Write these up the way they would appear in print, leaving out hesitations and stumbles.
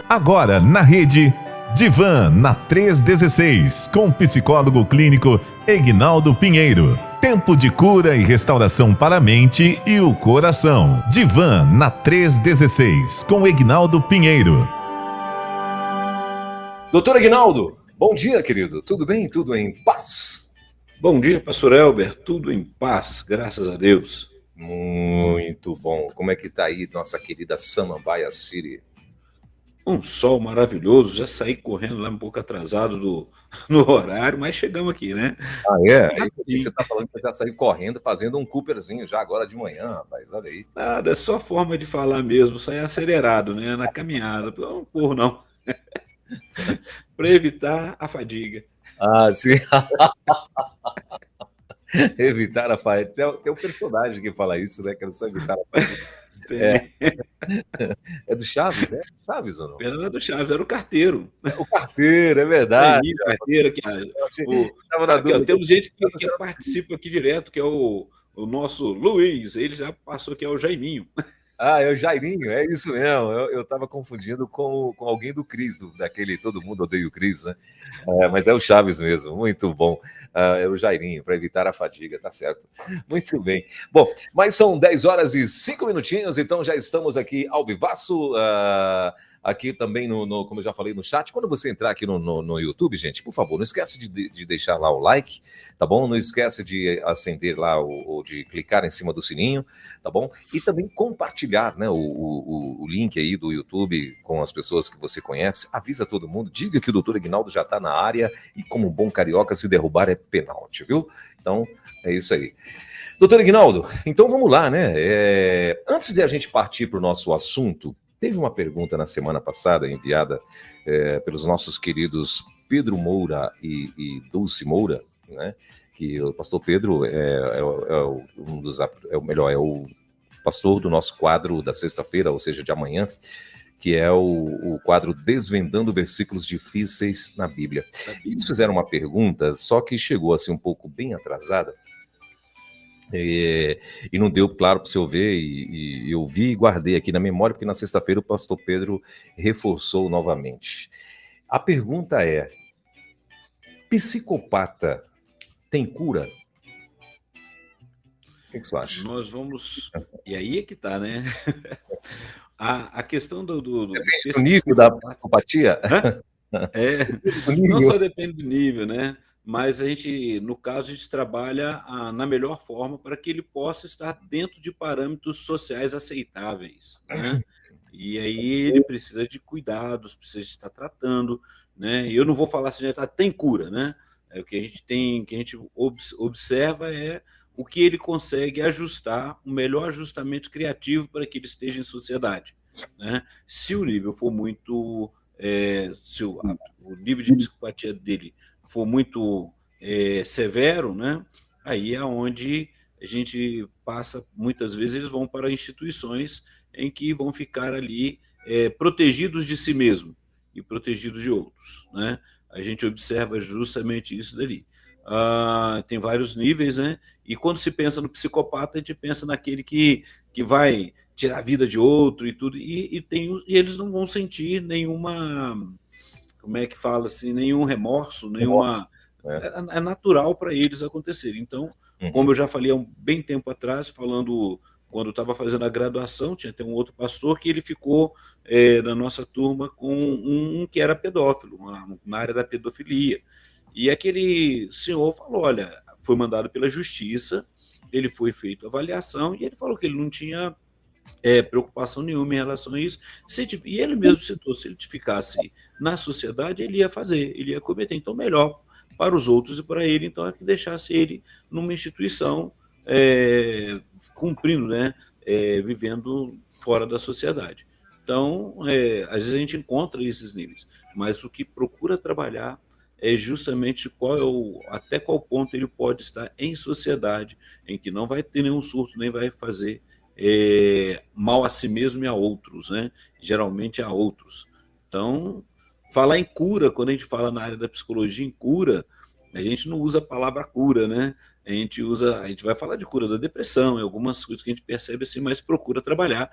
Agora na rede Divan na 316, com o psicólogo clínico Egnaldo Pinheiro. Tempo de cura e restauração para a mente e o coração. Divan na 316, com Egnaldo Pinheiro. Doutor Egnaldo, bom dia, querido. Tudo bem? Tudo em paz? Bom dia, pastor Elber. Tudo em paz, graças a Deus. Muito bom. Como é que tá aí nossa querida Samambaia City? Um sol maravilhoso. Já saí correndo lá um pouco atrasado no horário, mas chegamos aqui, né? Ah, é? Aí você tá falando que eu já saí correndo, fazendo um Cooperzinho já agora de manhã, rapaz. Olha aí. Nada, é só forma de falar mesmo. Sair acelerado, né? Na caminhada. Não corro, não. Para evitar a fadiga. Ah, sim. Evitar a fadiga. Tem um personagem que fala isso, né? Quero só evitar a fadiga. É do Chaves, né? Chaves ou não? Não era do Chaves, era o carteiro. O carteiro, é verdade. O carteiro que temos gente que participa aqui direto, que é o nosso Luiz. Ele já passou, que é o Jaiminho. Ah, é o Jairinho, é isso mesmo. Eu estava confundindo com alguém do Cris, daquele Todo Mundo Odeia o Cris, né? Mas é o Chaves mesmo, muito bom. É o Jairinho, para evitar a fadiga, tá certo. Muito bem. Bom, mas são 10 horas e 5 minutinhos, então já estamos aqui ao vivaço, aqui também, como eu já falei, no chat. Quando você entrar aqui no YouTube, gente, por favor, não esquece de deixar lá o like, tá bom? Não esquece de acender lá ou de clicar em cima do sininho, tá bom? E também compartilhar, né, o link aí do YouTube com as pessoas que você conhece. Avisa todo mundo, diga que o doutor Egnaldo já está na área e, como um bom carioca, se derrubar é pênalti, viu? Então, é isso aí. Doutor Egnaldo, então vamos lá, né? Antes de a gente partir para o nosso assunto, teve uma pergunta na semana passada enviada pelos nossos queridos Pedro Moura e Dulce Moura, né? Que o pastor Pedro é o pastor do nosso quadro da sexta-feira, ou seja, de amanhã, que é o quadro Desvendando Versículos Difíceis na Bíblia. Eles fizeram uma pergunta, só que chegou assim um pouco bem atrasada, e não deu, claro, para você ver, e eu vi e guardei aqui na memória, porque na sexta-feira o pastor Pedro reforçou novamente. A pergunta é: psicopata tem cura? O que você acha? Nós vamos... E aí é que tá, né? A questão do Depende do nível da psicopatia? Não só depende do nível, né? Mas a gente, no caso, a gente trabalha na melhor forma para que ele possa estar dentro de parâmetros sociais aceitáveis, né? E aí ele precisa de cuidados, precisa estar tratando, né? E eu não vou falar se já tem cura, né? O que a gente tem, que a gente observa é o que ele consegue ajustar, o melhor ajustamento criativo para que ele esteja em sociedade, né? Se o nível for muito... se o nível de psicopatia dele for muito severo, né? Aí é onde a gente passa, muitas vezes eles vão para instituições em que vão ficar ali protegidos de si mesmo e protegidos de outros, né? A gente observa justamente isso dali. Tem vários níveis, né? E quando se pensa no psicopata, a gente pensa naquele que vai tirar a vida de outro e tudo, e eles não vão sentir nenhuma, como é que fala assim, nenhum remorso, nenhuma... É natural para eles acontecer. Então, como eu já falei há bem tempo atrás, falando quando eu estava fazendo a graduação, tinha até um outro pastor que ele ficou na nossa turma com um que era pedófilo, na área da pedofilia. E aquele senhor falou, olha, foi mandado pela justiça, ele foi feito avaliação e ele falou que ele não tinha preocupação nenhuma em relação a isso. E ele mesmo citou, se ele ficasse na sociedade, ele ia fazer, ele ia cometer. Então, melhor para os outros e para ele, então, é que deixasse ele numa instituição cumprindo, né, vivendo fora da sociedade. Então, às vezes a gente encontra esses níveis, mas o que procura trabalhar é justamente até qual ponto ele pode estar em sociedade, em que não vai ter nenhum surto, nem vai fazer mal a si mesmo e a outros, né? Geralmente a outros. Então, falar em cura, quando a gente fala na área da psicologia em cura, a gente não usa a palavra cura, né? A gente vai falar de cura da depressão, algumas coisas que a gente percebe assim, mas procura trabalhar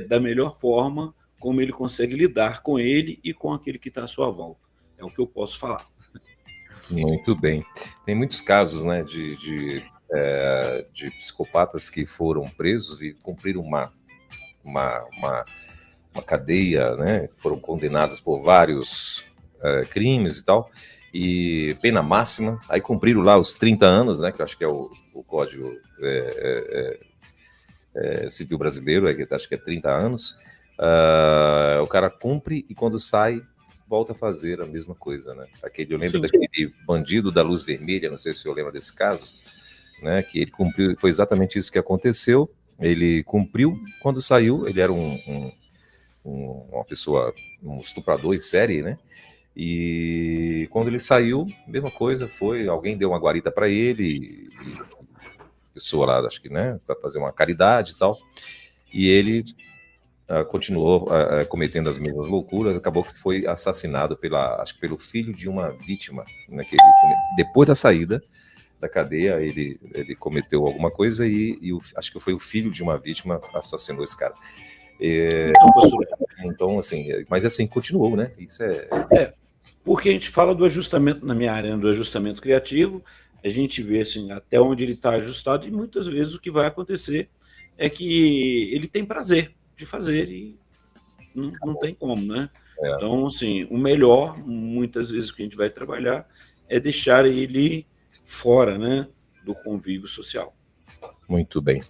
da melhor forma como ele consegue lidar com ele e com aquele que está à sua volta. É o que eu posso falar. Muito bem. Tem muitos casos, né, de psicopatas que foram presos e cumpriram uma cadeia, né, foram condenados por vários crimes e tal, e pena máxima, aí cumpriram lá os 30 anos, né, que eu acho que é o Código Civil Brasileiro, acho que é 30 anos, o cara cumpre e quando sai, volta a fazer a mesma coisa, né? Eu lembro daquele bandido da luz vermelha, não sei se eu lembro desse caso, né? Que ele cumpriu, foi exatamente isso que aconteceu. Ele cumpriu, quando saiu, ele era uma pessoa, um estuprador em série, né? E quando ele saiu, mesma coisa, alguém deu uma guarita para ele, e pessoa lá, acho que, né, para fazer uma caridade e tal, e ele continuou cometendo as mesmas loucuras, acabou que foi assassinado acho que pelo filho de uma vítima, né, depois da saída da cadeia, ele cometeu alguma coisa e acho que foi o filho de uma vítima assassinou esse cara. Então, assim, mas assim, continuou, né? Isso porque a gente fala do ajustamento, na minha área, do ajustamento criativo, a gente vê assim, até onde ele está ajustado e muitas vezes o que vai acontecer é que ele tem prazer de fazer e não tem como, né? Então, assim, o melhor, muitas vezes, que a gente vai trabalhar é deixar ele fora, né, do convívio social. Muito bem.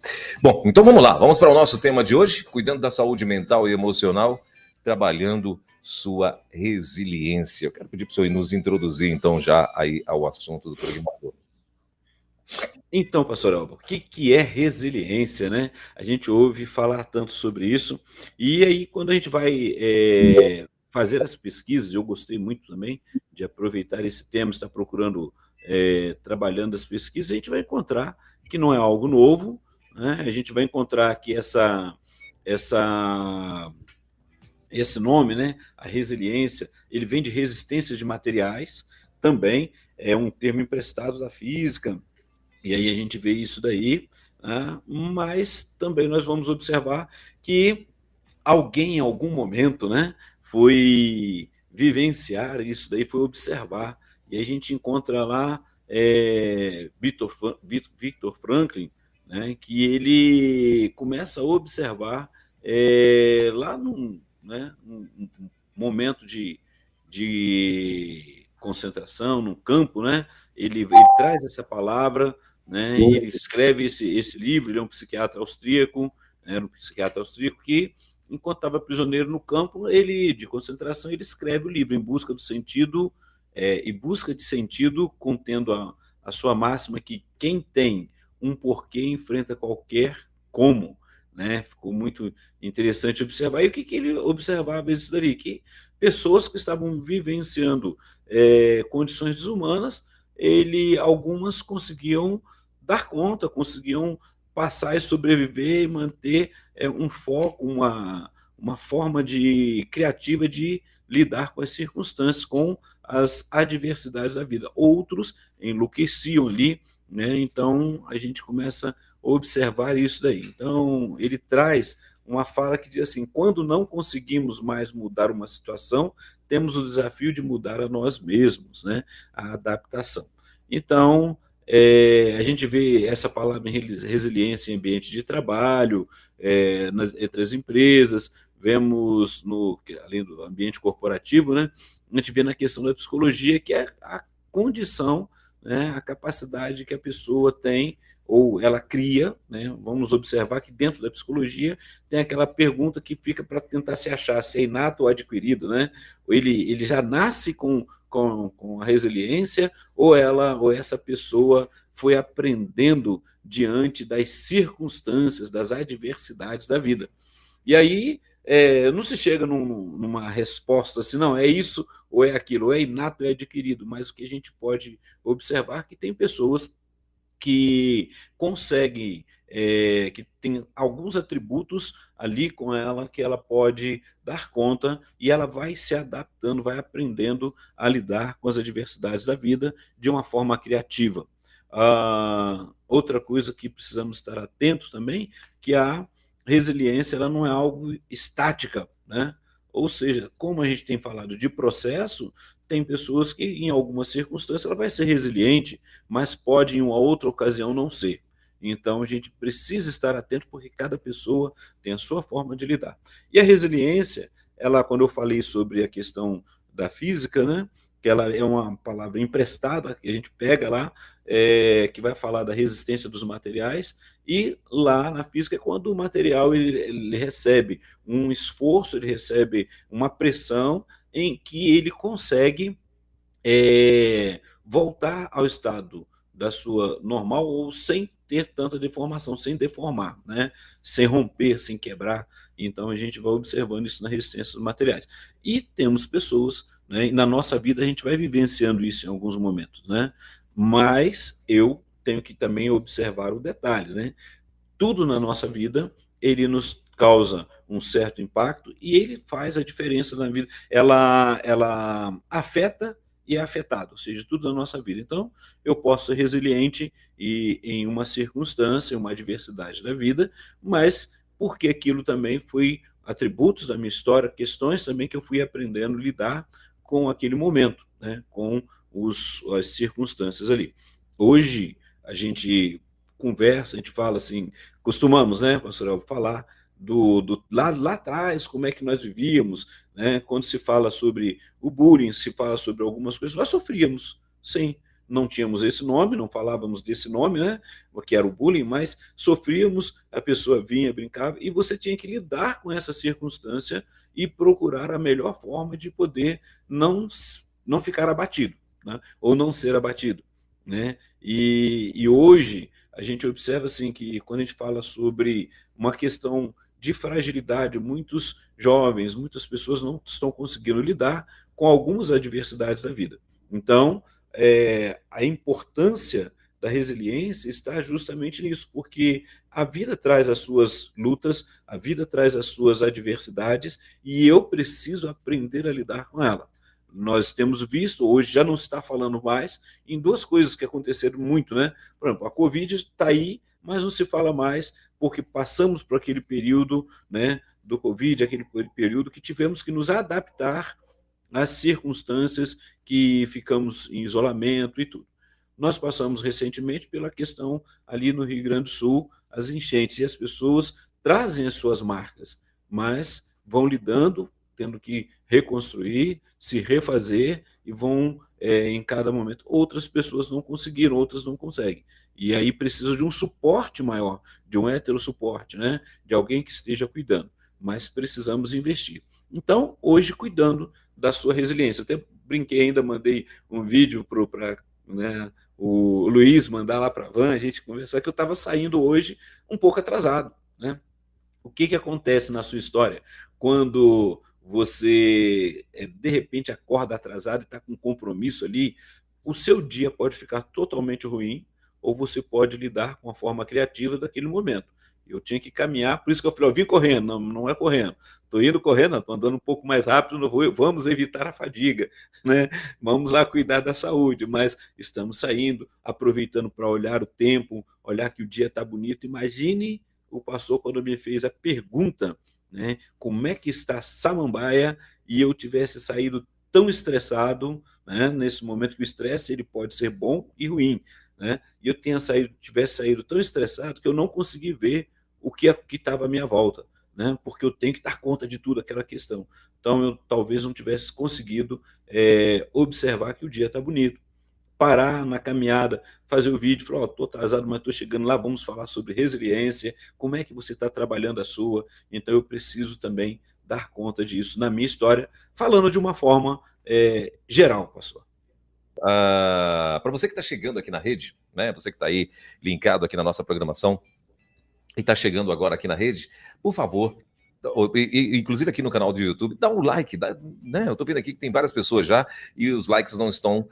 Bom, então vamos lá. Vamos para o nosso tema de hoje, cuidando da saúde mental e emocional, trabalhando sua resiliência. Eu quero pedir para o senhor nos introduzir, então, já aí ao assunto do programa. Então, pastor Elba, o que é resiliência, né? A gente ouve falar tanto sobre isso, e aí quando a gente vai fazer as pesquisas, eu gostei muito também de aproveitar esse tema, estar procurando, trabalhando as pesquisas, a gente vai encontrar que não é algo novo, né? A gente vai encontrar que esse nome, né, a resiliência, ele vem de resistência de materiais, também é um termo emprestado da física, e aí a gente vê isso daí, né? Mas também nós vamos observar que alguém em algum momento, né, foi vivenciar isso daí, foi observar, e aí a gente encontra lá Viktor Franklin, né, que ele começa a observar lá num momento de concentração, num campo, né, ele traz essa palavra, né, e ele escreve esse livro. Ele é um psiquiatra austríaco, era um psiquiatra austríaco que, enquanto estava prisioneiro no campo de concentração, ele escreve o livro Em Busca do Sentido, e busca de sentido, contendo a sua máxima que quem tem um porquê enfrenta qualquer como, né? Ficou muito interessante observar. E o que ele observava isso daí? Que pessoas que estavam vivenciando condições desumanas, algumas conseguiam dar conta, conseguiam passar e sobreviver e manter um foco, uma forma criativa de lidar com as circunstâncias, com as adversidades da vida. Outros enlouqueciam ali, né? Então a gente começa a observar isso daí. Então ele traz uma fala que diz assim: quando não conseguimos mais mudar uma situação, temos o desafio de mudar a nós mesmos, né? A adaptação. Então, a gente vê essa palavra resiliência em ambiente de trabalho, entre as empresas, vemos além do ambiente corporativo, né? A gente vê na questão da psicologia, que é a condição, né? A capacidade que a pessoa tem ou ela cria, né? Vamos observar que dentro da psicologia tem aquela pergunta que fica para tentar se achar se é inato ou adquirido, né? Ele já nasce com a resiliência, ou essa pessoa foi aprendendo diante das circunstâncias, das adversidades da vida. E aí não se chega numa resposta assim, não, é isso ou é aquilo, ou é inato ou é adquirido, mas o que a gente pode observar é que tem pessoas que consegue, que tem alguns atributos ali com ela que ela pode dar conta, e ela vai se adaptando, vai aprendendo a lidar com as adversidades da vida de uma forma criativa. Outra coisa que precisamos estar atentos também, que a resiliência ela não é algo estática, né? Ou seja, como a gente tem falado de processo, tem pessoas que, em alguma circunstância, ela vai ser resiliente, mas pode, em uma outra ocasião, não ser. Então, a gente precisa estar atento, porque cada pessoa tem a sua forma de lidar. E a resiliência, ela, quando eu falei sobre a questão da física, né, que ela é uma palavra emprestada, que a gente pega lá, que vai falar da resistência dos materiais, e lá na física é quando o material ele recebe um esforço, ele recebe uma pressão em que ele consegue voltar ao estado da sua normal ou sem ter tanta deformação, sem deformar, né? Sem romper, sem quebrar. Então a gente vai observando isso na resistência dos materiais. E temos pessoas, né, e na nossa vida a gente vai vivenciando isso em alguns momentos, né? Mas eu tenho que também observar o detalhe, né? Tudo na nossa vida, ele nos causa um certo impacto e ele faz a diferença na vida. Ela afeta e é afetado, ou seja, tudo na nossa vida. Então, eu posso ser resiliente e em uma circunstância, uma adversidade da vida, mas porque aquilo também foi atributos da minha história, questões também que eu fui aprendendo a lidar com aquele momento, né, com as circunstâncias ali. Hoje, a gente conversa, a gente fala assim, costumamos, né, pastor Elber, falar lá atrás, como é que nós vivíamos, né? Quando se fala sobre o bullying, se fala sobre algumas coisas, nós sofríamos, sim. Não tínhamos esse nome, não falávamos desse nome, né? Que era o bullying, mas sofríamos, a pessoa vinha, brincava, e você tinha que lidar com essa circunstância e procurar a melhor forma de poder não ficar abatido, né? Ou não ser abatido, né? E hoje a gente observa assim que quando a gente fala sobre uma questão de fragilidade, muitos jovens, muitas pessoas não estão conseguindo lidar com algumas adversidades da vida. Então, a importância da resiliência está justamente nisso, porque a vida traz as suas lutas, a vida traz as suas adversidades, e eu preciso aprender a lidar com ela. Nós temos visto, hoje já não se está falando mais, em duas coisas que aconteceram muito, né? Por exemplo, a Covid está aí, mas não se fala mais, porque passamos por aquele período, né, do Covid, aquele período que tivemos que nos adaptar às circunstâncias que ficamos em isolamento e tudo. Nós passamos recentemente pela questão ali no Rio Grande do Sul, as enchentes, e as pessoas trazem as suas marcas, mas vão lidando, tendo que reconstruir, se refazer, e vão, em cada momento. Outras pessoas não conseguiram, outras não conseguem. E aí precisa de um suporte maior, de um heterossuporte, né? De alguém que esteja cuidando. Mas precisamos investir. Então, hoje, cuidando da sua resiliência. Eu até brinquei ainda, mandei um vídeo para, né, o Luiz mandar lá para a Van, a gente conversar, que eu estava saindo hoje um pouco atrasado, né? O que acontece na sua história quando você, de repente, acorda atrasado e está com um compromisso ali? O seu dia pode ficar totalmente ruim, ou você pode lidar com a forma criativa daquele momento. Eu tinha que caminhar, por isso que eu falei, eu vim correndo, não é correndo. Estou indo correndo, estou andando um pouco mais rápido, vamos evitar a fadiga, né? Vamos lá cuidar da saúde, mas estamos saindo, aproveitando para olhar o tempo, olhar que o dia está bonito. Imagine o pastor quando me fez a pergunta, né, como é que está Samambaia, e eu tivesse saído tão estressado, né, nesse momento que o estresse ele pode ser bom e ruim, né, e eu tivesse saído tão estressado que eu não consegui ver o que estava à minha volta, né, porque eu tenho que dar conta de tudo, aquela questão. Então eu talvez não tivesse conseguido observar que o dia está bonito, parar na caminhada, fazer o vídeo, falar, estou atrasado, mas estou chegando lá, vamos falar sobre resiliência, como é que você está trabalhando a sua. Então eu preciso também dar conta disso na minha história, falando de uma forma geral, pastor. Para você que está chegando aqui na rede, né, você que está aí linkado aqui na nossa programação e está chegando agora aqui na rede, por favor, inclusive aqui no canal do YouTube, dá um like, né? Eu estou vendo aqui que tem várias pessoas já e os likes não estão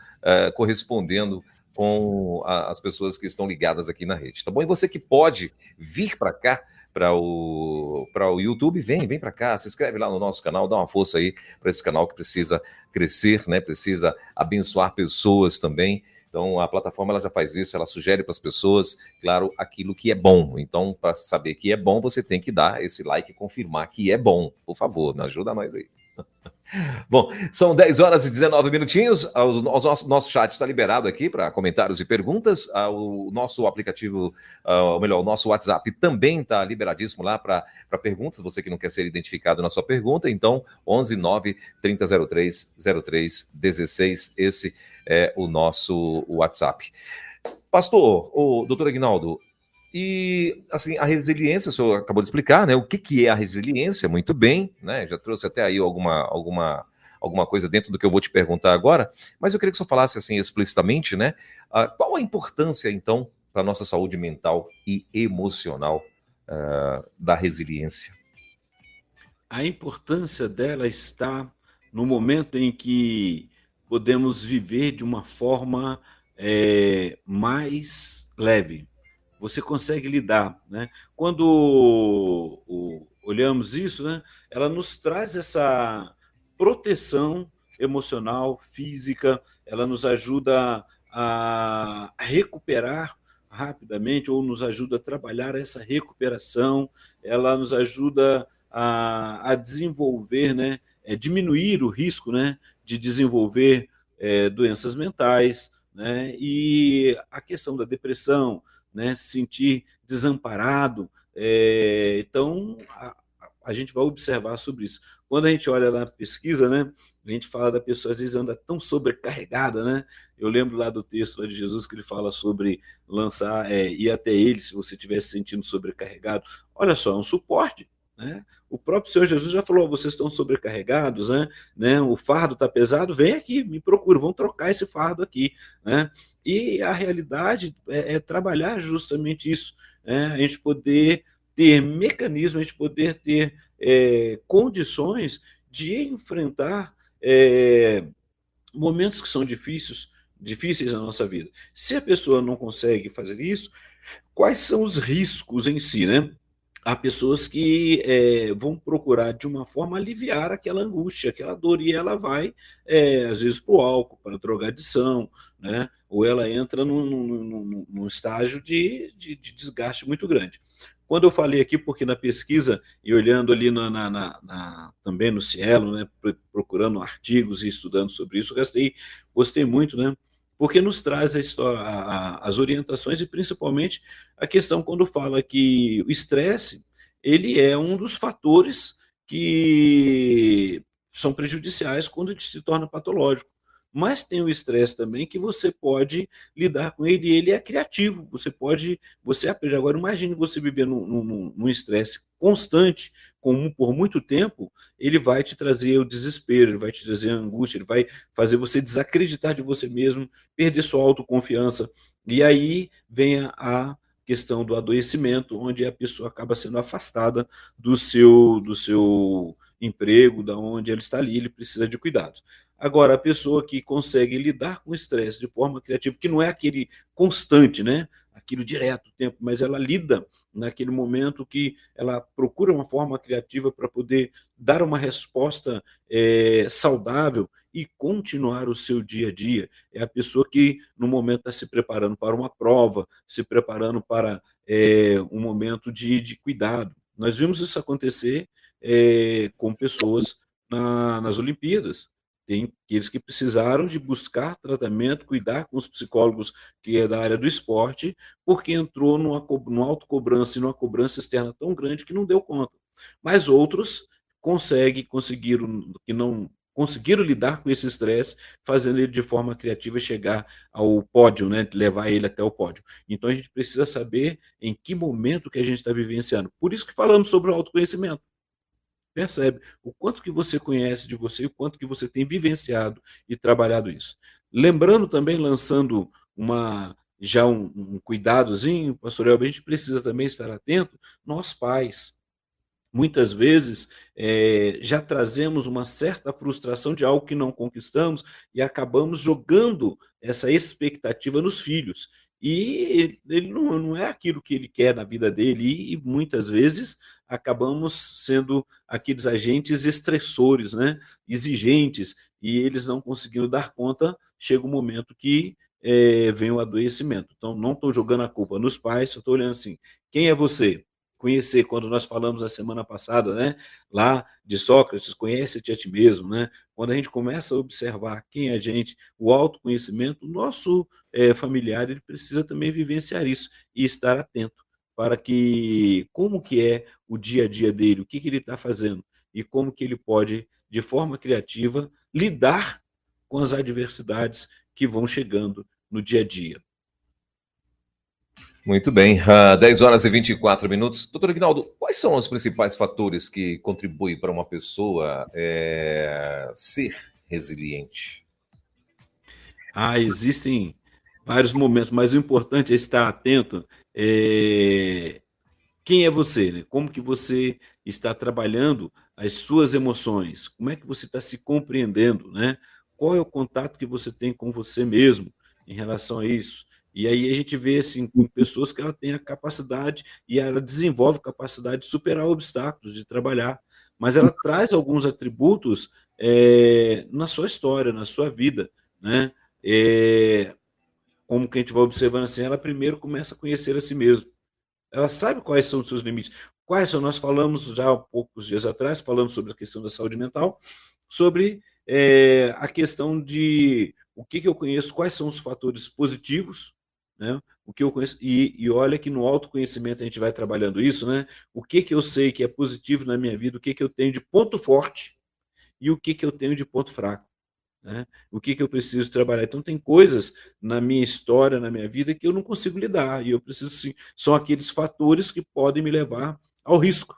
correspondendo com as pessoas que estão ligadas aqui na rede, tá bom? E você que pode vir para cá, para o YouTube, vem para cá, se inscreve lá no nosso canal, dá uma força aí para esse canal que precisa crescer, né? Precisa abençoar pessoas também. Então, a plataforma ela já faz isso, ela sugere para as pessoas, claro, aquilo que é bom. Então, para saber que é bom, você tem que dar esse like e confirmar que é bom. Por favor, me ajuda nós aí. Bom, são 10 horas e 19 minutinhos. O nosso chat está liberado aqui para comentários e perguntas. O nosso aplicativo, ou melhor, o nosso WhatsApp também está liberadíssimo lá para perguntas. Você que não quer ser identificado na sua pergunta, então 11 9 3003 0316. Esse é o nosso WhatsApp. Pastor, o doutor Aguinaldo, e assim, a resiliência, o senhor acabou de explicar, né? O que é a resiliência? Muito bem, né? Já trouxe até aí alguma coisa dentro do que eu vou te perguntar agora, mas eu queria que o senhor falasse assim explicitamente, né? Qual a importância, então, para a nossa saúde mental e emocional da resiliência? A importância dela está no momento em que podemos viver de uma forma mais leve. Você consegue lidar, né? Quando olhamos isso, né, ela nos traz essa proteção emocional, física, ela nos ajuda a recuperar rapidamente ou nos ajuda a trabalhar essa recuperação, ela nos ajuda a desenvolver, né, diminuir o risco, né, de desenvolver doenças mentais, né, e a questão da depressão, né, se sentir desamparado. Então, a gente vai observar sobre isso. Quando a gente olha na pesquisa, né, a gente fala da pessoa, às vezes anda tão sobrecarregada, né? Eu lembro lá do texto lá de Jesus que ele fala sobre lançar, ir até ele se você estiver se sentindo sobrecarregado. Olha só, é um suporte. Né? O próprio Senhor Jesus já falou: vocês estão sobrecarregados, né? O fardo está pesado, vem aqui, me procura, vamos trocar esse fardo aqui. Né? E a realidade é trabalhar justamente isso, né? A gente poder ter mecanismos, a gente poder ter condições de enfrentar momentos que são difíceis na nossa vida. Se a pessoa não consegue fazer isso, quais são os riscos em si, né? Há pessoas que vão procurar de uma forma aliviar aquela angústia, aquela dor, e ela vai, às vezes, para o álcool, para a drogadição, né? Ou ela entra num estágio de desgaste muito grande. Quando eu falei aqui, porque na pesquisa, e olhando ali também no Cielo, né, procurando artigos e estudando sobre isso, gostei muito, né? Porque nos traz a história, as orientações e principalmente a questão quando fala que o estresse ele é um dos fatores que são prejudiciais quando ele se torna patológico. Mas tem o estresse também que você pode lidar com ele, e ele é criativo. Você aprende. Agora, imagine você viver num estresse constante, por muito tempo, ele vai te trazer o desespero, ele vai te trazer a angústia, ele vai fazer você desacreditar de você mesmo, perder sua autoconfiança. E aí vem a questão do adoecimento, onde a pessoa acaba sendo afastada do seu emprego, da onde ele está ali, ele precisa de cuidados. Agora, a pessoa que consegue lidar com o estresse de forma criativa, que não é aquele constante, né? Aquilo direto, o tempo, mas ela lida naquele momento que ela procura uma forma criativa para poder dar uma resposta saudável e continuar o seu dia a dia. É a pessoa que, no momento, está se preparando para uma prova, se preparando para um momento de cuidado. Nós vimos isso acontecer com pessoas nas Olimpíadas. Tem aqueles que precisaram de buscar tratamento, cuidar com os psicólogos que é da área do esporte, porque entrou numa autocobrança e numa cobrança externa tão grande que não deu conta. Mas outros conseguiram lidar com esse estresse, fazendo ele de forma criativa chegar ao pódio, né? Levar ele até o pódio. Então a gente precisa saber em que momento que a gente está vivenciando. Por isso que falamos sobre o autoconhecimento. Percebe o quanto que você conhece de você, o quanto que você tem vivenciado e trabalhado isso. Lembrando também, lançando um cuidadozinho, pastor Elber, a gente precisa também estar atento, nós pais. Muitas vezes já trazemos uma certa frustração de algo que não conquistamos e acabamos jogando essa expectativa nos filhos. e ele não é aquilo que ele quer na vida dele, e muitas vezes acabamos sendo aqueles agentes estressores, né? Exigentes, e eles não conseguindo dar conta, chega um momento que vem o adoecimento. Então, não estou jogando a culpa nos pais, só estou olhando assim, quem é você? Conhecer, quando nós falamos a semana passada, né, lá de Sócrates, conhece-te a ti mesmo, né? Quando a gente começa a observar quem é a gente, o autoconhecimento, o nosso familiar, ele precisa também vivenciar isso e estar atento para que, como que é o dia a dia dele, o que ele está fazendo e como que ele pode, de forma criativa, lidar com as adversidades que vão chegando no dia a dia. Muito bem, 10 horas e 24 minutos. Doutor Aguinaldo, quais são os principais fatores que contribuem para uma pessoa ser resiliente? Existem vários momentos, mas o importante é estar atento. Quem é você, né? Como que você está trabalhando as suas emoções? Como é que você está se compreendendo, né? Qual é o contato que você tem com você mesmo em relação a isso? E aí a gente vê assim, com pessoas que ela tem a capacidade e ela desenvolve capacidade de superar obstáculos, de trabalhar, mas ela traz alguns atributos na sua história, na sua vida, né? Como que a gente vai observando assim, ela primeiro começa a conhecer a si mesma. Ela sabe quais são os seus limites. Quais são? Nós falamos já há poucos dias atrás, falando sobre a questão da saúde mental, sobre a questão de o que eu conheço, quais são os fatores positivos, né? O que eu conheço, e olha que no autoconhecimento a gente vai trabalhando isso, né? O que eu sei que é positivo na minha vida, o que eu tenho de ponto forte e o que eu tenho de ponto fraco. Né? O que eu preciso trabalhar? Então, tem coisas na minha história, na minha vida, que eu não consigo lidar, e eu preciso, sim, são aqueles fatores que podem me levar ao risco,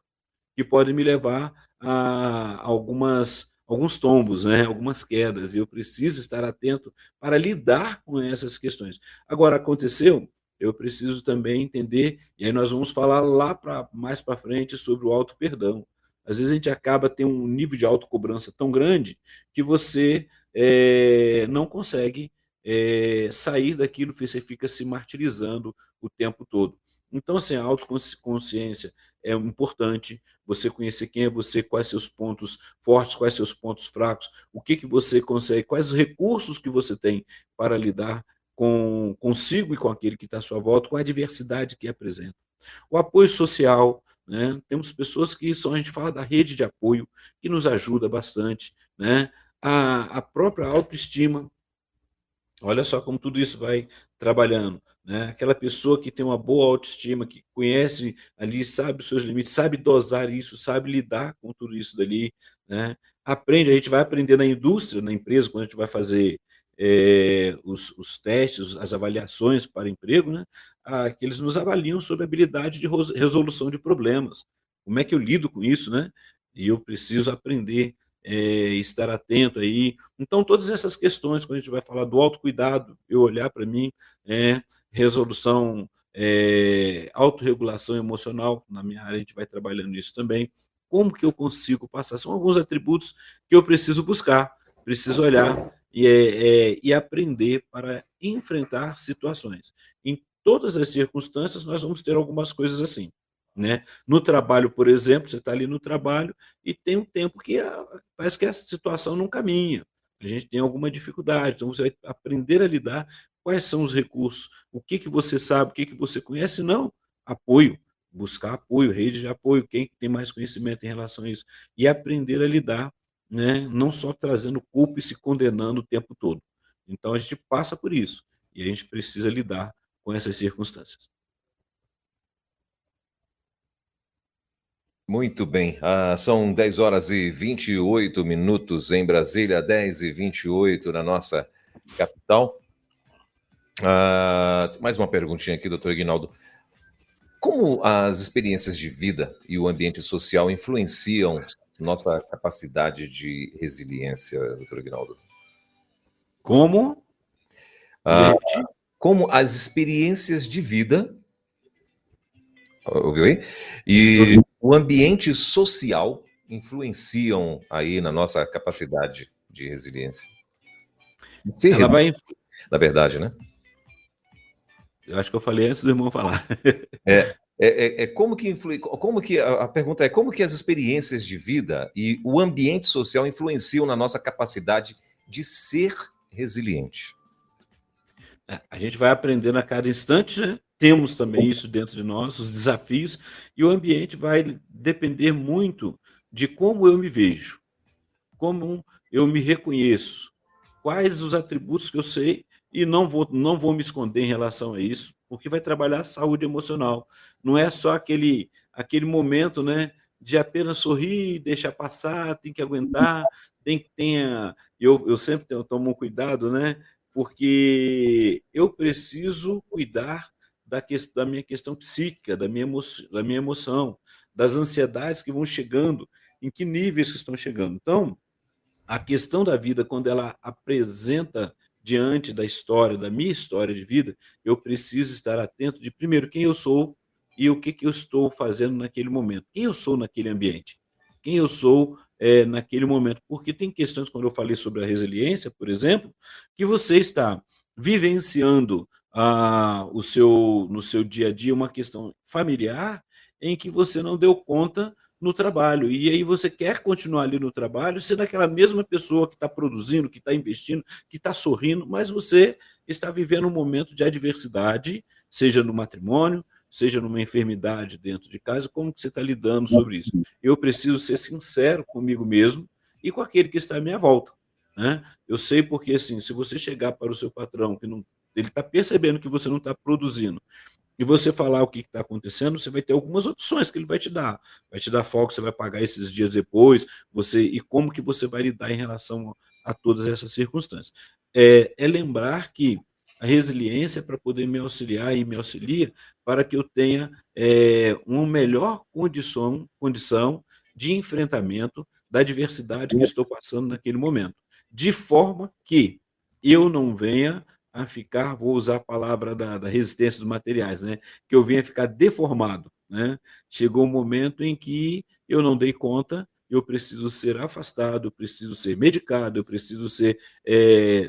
que podem me levar a alguns tombos, né? Algumas quedas, e eu preciso estar atento para lidar com essas questões. Agora, aconteceu, eu preciso também entender, e aí nós vamos falar lá mais para frente sobre o auto-perdão. Às vezes a gente acaba tendo um nível de autocobrança tão grande que você não consegue sair daquilo, você fica se martirizando o tempo todo. Então, assim, a autoconsciência é importante, você conhecer quem é você, quais seus pontos fortes, quais seus pontos fracos, o que você consegue, quais os recursos que você tem para lidar consigo e com aquele que está à sua volta, com a diversidade que apresenta. O apoio social, né? Temos pessoas que são, a gente fala da rede de apoio, que nos ajuda bastante, né? A própria autoestima, olha só como tudo isso vai trabalhando, né? Aquela pessoa que tem uma boa autoestima, que conhece ali, sabe os seus limites, sabe dosar isso, sabe lidar com tudo isso dali, né? Aprende, a gente vai aprender na indústria, na empresa, quando a gente vai fazer os testes, as avaliações para emprego, né? Que eles nos avaliam sobre a habilidade de resolução de problemas. Como é que eu lido com isso, né? E eu preciso aprender, estar atento aí. Então, todas essas questões, quando a gente vai falar do autocuidado, eu olhar para mim, resolução, autorregulação emocional, na minha área a gente vai trabalhando isso também. Como que eu consigo passar? São alguns atributos que eu preciso buscar, preciso olhar e aprender para enfrentar situações. Em todas as circunstâncias, nós vamos ter algumas coisas assim, né? No trabalho, por exemplo, você está ali no trabalho e tem um tempo que parece que a situação não caminha. A gente tem alguma dificuldade, então você vai aprender a lidar. Quais são os recursos? O que você sabe, o que você conhece? Não, apoio, buscar apoio, rede de apoio, quem tem mais conhecimento em relação a isso, e aprender a lidar, né? Não só trazendo culpa e se condenando o tempo todo. Então a gente passa por isso e a gente precisa lidar com essas circunstâncias. Muito bem, são 10 horas e 28 minutos em Brasília, 10 e 28 na nossa capital. Mais uma perguntinha aqui, doutor Aguinaldo. Como as experiências de vida e o ambiente social influenciam nossa capacidade de resiliência, doutor Aguinaldo? Como? Como as experiências de vida, ouviu aí? E o ambiente social influenciam aí na nossa capacidade de resiliência. Ela vai, na verdade, né? Eu acho que eu falei antes do irmão falar. Como que influi, como que a pergunta é como que as experiências de vida e o ambiente social influenciam na nossa capacidade de ser resiliente? A gente vai aprendendo a cada instante, né? Temos também isso dentro de nós, os desafios, e o ambiente vai depender muito de como eu me vejo, como eu me reconheço, quais os atributos que eu sei e não vou me esconder em relação a isso, porque vai trabalhar a saúde emocional. Não é só aquele momento, né, de apenas sorrir, deixar passar, tem que aguentar, eu sempre tomo um cuidado, né, porque eu preciso cuidar da minha questão psíquica, da minha emoção, das ansiedades que vão chegando, em que níveis que estão chegando. Então, a questão da vida, quando ela apresenta diante da história, da minha história de vida, eu preciso estar atento de, primeiro, quem eu sou e o que eu estou fazendo naquele momento. Quem eu sou naquele ambiente? Quem eu sou naquele momento? Porque tem questões, quando eu falei sobre a resiliência, por exemplo, que você está vivenciando no seu dia a dia uma questão familiar em que você não deu conta no trabalho. E aí você quer continuar ali no trabalho, sendo aquela mesma pessoa que está produzindo, que está investindo, que está sorrindo, mas você está vivendo um momento de adversidade, seja no matrimônio, seja numa enfermidade dentro de casa. Como que você está lidando sobre isso? Eu preciso ser sincero comigo mesmo e com aquele que está à minha volta, né? Eu sei porque, assim, se você chegar para o seu patrão, que não, ele está percebendo que você não está produzindo, e você falar o que está acontecendo, você vai ter algumas opções que ele vai te dar. Vai te dar folga, você vai pagar esses dias depois, e como que você vai lidar em relação a todas essas circunstâncias. É lembrar que a resiliência, para poder me auxiliar e me auxilia para que eu tenha uma melhor condição de enfrentamento da adversidade que estou passando naquele momento, de forma que eu não venha a ficar, vou usar a palavra da resistência dos materiais, né? Que eu venha ficar deformado, né? Chegou um momento em que eu não dei conta, eu preciso ser afastado, eu preciso ser medicado, eu preciso ser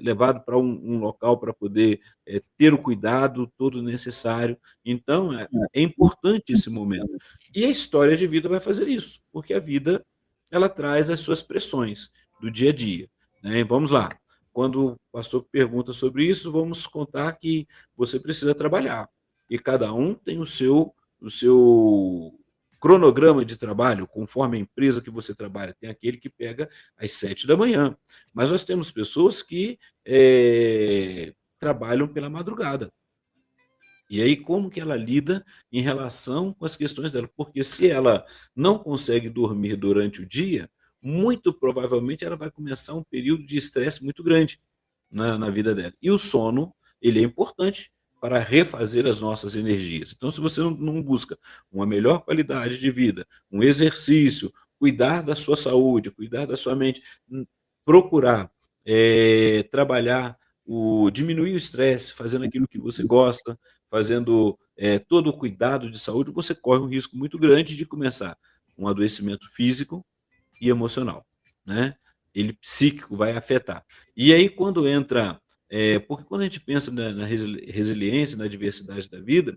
levado para um local para poder ter o cuidado todo necessário. Então, é importante esse momento. E a história de vida vai fazer isso, porque a vida ela traz as suas pressões do dia a dia, né? Vamos lá. Quando o pastor pergunta sobre isso, vamos contar que você precisa trabalhar. E cada um tem o seu cronograma de trabalho, conforme a empresa que você trabalha. Tem aquele que pega às 7 da manhã. Mas nós temos pessoas que trabalham pela madrugada. E aí, como que ela lida em relação com as questões dela? Porque se ela não consegue dormir durante o dia, muito provavelmente ela vai começar um período de estresse muito grande na vida dela. E o sono, ele é importante para refazer as nossas energias. Então, se você não busca uma melhor qualidade de vida, um exercício, cuidar da sua saúde, cuidar da sua mente, procurar trabalhar, diminuir o estresse, fazendo aquilo que você gosta, fazendo todo o cuidado de saúde, você corre um risco muito grande de começar um adoecimento físico e emocional, né? Ele psíquico vai afetar. E aí quando entra, porque quando a gente pensa na resiliência, na diversidade da vida,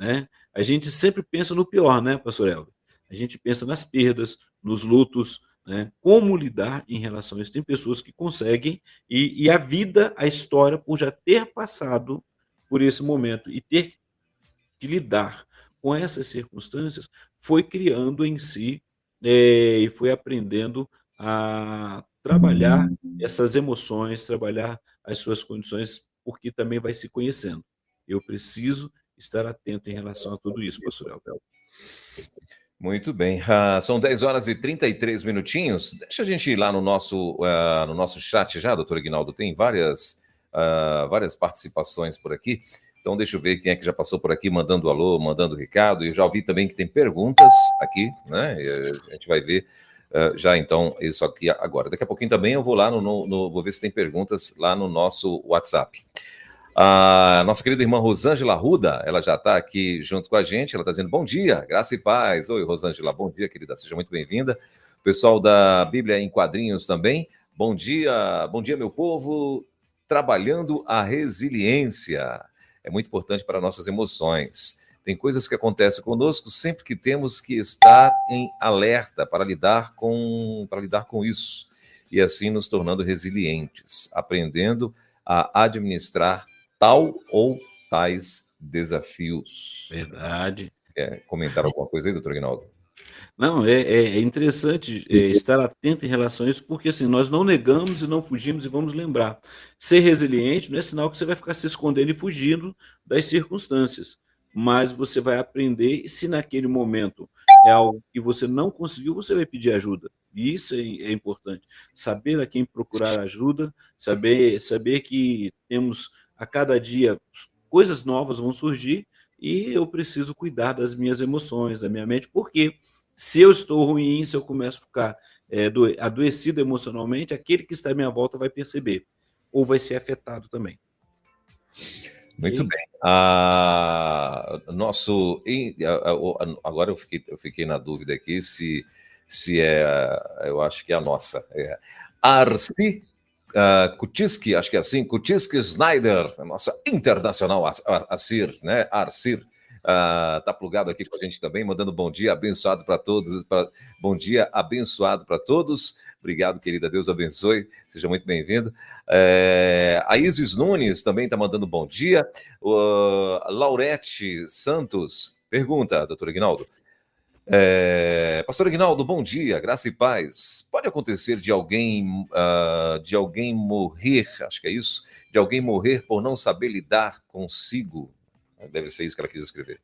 né? A gente sempre pensa no pior, né, pastor Elvio? A gente pensa nas perdas, nos lutos, né? Como lidar em relação a isso. Tem pessoas que conseguem e a vida, a história, por já ter passado por esse momento e ter que lidar com essas circunstâncias, foi criando em si e foi aprendendo a trabalhar essas emoções, trabalhar as suas condições, porque também vai se conhecendo. Eu preciso estar atento em relação a tudo isso, pastor Elton. Muito bem. São 10 horas e 33 minutinhos. Deixa a gente ir lá no nosso chat já, doutor Aguinaldo. Tem várias participações por aqui. Então, deixa eu ver quem é que já passou por aqui, mandando alô, mandando recado. E eu já ouvi também que tem perguntas aqui, né? A gente vai ver já, então, isso aqui agora. Daqui a pouquinho também eu vou lá vou ver se tem perguntas lá no nosso WhatsApp. A nossa querida irmã Rosângela Arruda, ela já está aqui junto com a gente, ela está dizendo bom dia, graça e paz. Oi, Rosângela, bom dia, querida, seja muito bem-vinda. O pessoal da Bíblia em Quadrinhos também, bom dia, meu povo, trabalhando a resiliência. é muito importante para nossas emoções. Tem coisas que acontecem conosco sempre que temos que estar em alerta para lidar com isso. E assim nos tornando resilientes, aprendendo a administrar tal ou tais desafios. Verdade. Quer comentar alguma coisa aí, doutor Aguinaldo? Não, é interessante estar atento em relação a isso, porque assim, nós não negamos e não fugimos, e vamos lembrar, ser resiliente não é sinal que você vai ficar se escondendo e fugindo das circunstâncias, mas você vai aprender, e se naquele momento é algo que você não conseguiu, você vai pedir ajuda. E isso é importante. Saber a quem procurar ajuda, saber que temos a cada dia coisas novas vão surgir e eu preciso cuidar das minhas emoções, da minha mente, porque se eu estou ruim, se eu começo a ficar adoecido emocionalmente, aquele que está à minha volta vai perceber, ou vai ser afetado também. Muito Ok? bem. Agora eu fiquei na dúvida aqui se eu acho que é a nossa. Arci Kutiski, acho que é assim, Kutiski Snyder, a nossa internacional Arcir, né? Arcir. Tá plugado aqui com a gente também, mandando bom dia abençoado para todos. Bom dia abençoado para todos. Obrigado, querida. Deus abençoe. Seja muito bem-vindo. A Isis Nunes também está mandando bom dia. Laurete Santos pergunta, doutor Aguinaldo. Pastor Aguinaldo, bom dia, graça e paz. Pode acontecer de alguém morrer, acho que é isso, de alguém morrer por não saber lidar consigo? Deve ser isso que ela quis escrever.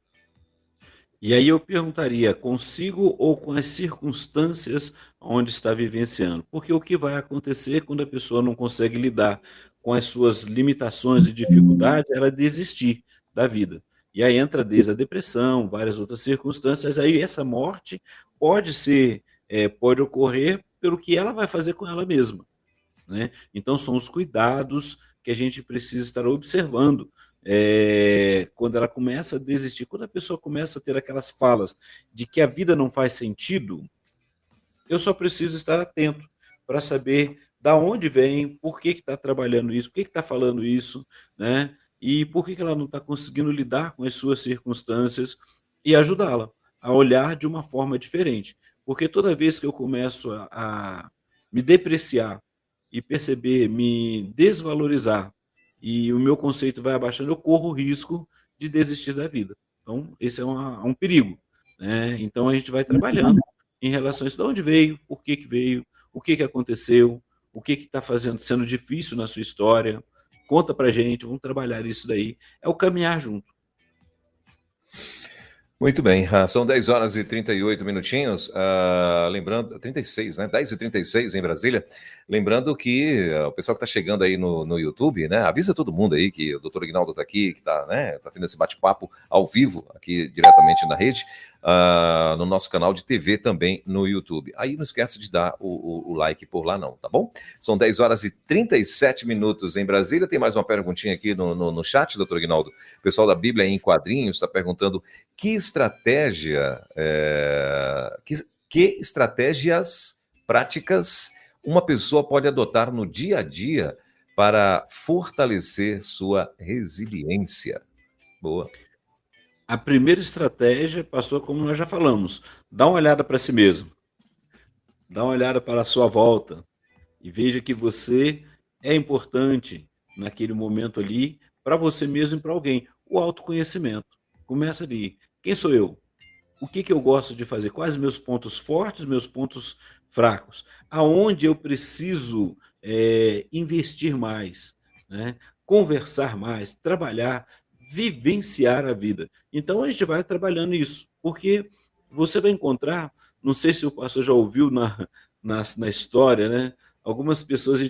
E aí eu perguntaria, consigo ou com as circunstâncias onde está vivenciando? Porque o que vai acontecer quando a pessoa não consegue lidar com as suas limitações e dificuldades, ela desistir da vida. E aí entra desde a depressão, várias outras circunstâncias, aí essa morte pode ocorrer pelo que ela vai fazer com ela mesma, né? Então são os cuidados que a gente precisa estar observando quando ela começa a desistir, quando a pessoa começa a ter aquelas falas de que a vida não faz sentido, eu só preciso estar atento para saber da onde vem, por que está trabalhando isso, por que está falando isso, né? E por que ela não está conseguindo lidar com as suas circunstâncias e ajudá-la a olhar de uma forma diferente. Porque toda vez que eu começo a me depreciar e perceber, me desvalorizar, e o meu conceito vai abaixando, eu corro o risco de desistir da vida. Então, esse é um perigo, né? Então, a gente vai trabalhando em relação a isso, de onde veio, por que veio, o que aconteceu, o que está sendo difícil na sua história. Conta pra gente, vamos trabalhar isso daí. É o caminhar junto. Muito bem, são 10 horas e 38 minutinhos, lembrando, 36, né? 10 e 36 em Brasília. Lembrando que o pessoal que está chegando aí no YouTube, né? Avisa todo mundo aí que o doutor Aguinaldo está aqui, que está, né, tá tendo esse bate-papo ao vivo aqui diretamente na rede, no nosso canal de TV também no YouTube. Aí não esquece de dar o like por lá não, tá bom? São 10 horas e 37 minutos em Brasília. Tem mais uma perguntinha aqui no chat, doutor Aguinaldo. O pessoal da Bíblia em Quadrinhos está perguntando que estratégias práticas uma pessoa pode adotar no dia a dia para fortalecer sua resiliência? Boa. A primeira estratégia, pastor, como nós já falamos, dá uma olhada para si mesmo. Dá uma olhada para a sua volta e veja que você é importante naquele momento ali, para você mesmo e para alguém. O autoconhecimento. Começa ali. Quem sou eu? O que eu gosto de fazer? Quais meus pontos fortes, meus pontos fracos? Aonde eu preciso investir mais, né? Conversar mais, trabalhar, vivenciar a vida. Então a gente vai trabalhando isso, porque você vai encontrar, não sei se o pastor já ouviu na história, né? Algumas pessoas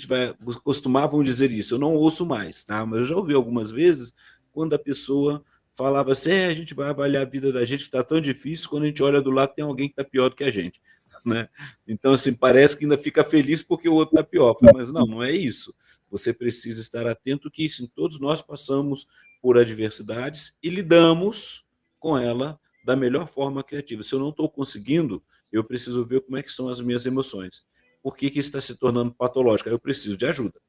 costumavam dizer isso, eu não ouço mais, tá? Mas eu já ouvi algumas vezes quando a pessoa falava assim, a gente vai avaliar a vida da gente que está tão difícil, quando a gente olha do lado tem alguém que está pior do que a gente, né? Então, assim, parece que ainda fica feliz porque o outro está pior, mas não é isso. Você precisa estar atento que sim, todos nós passamos por adversidades e lidamos com ela da melhor forma criativa. Se eu não estou conseguindo, eu preciso ver como é que estão as minhas emoções. Por que isso está se tornando patológico? Eu preciso de ajuda.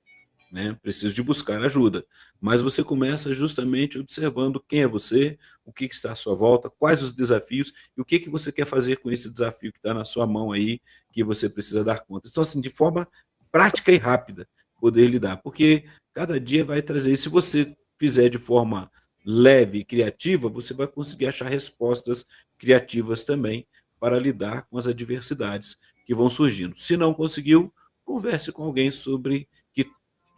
né? Preciso de buscar ajuda. Mas você começa justamente observando quem é você, o que está à sua volta, quais os desafios e o que você quer fazer com esse desafio que está na sua mão aí, que você precisa dar conta. Então, assim, de forma prática e rápida, poder lidar, porque cada dia vai trazer. Se você fizer de forma leve e criativa, você vai conseguir achar respostas criativas também para lidar com as adversidades que vão surgindo. Se não conseguiu, converse com alguém sobre que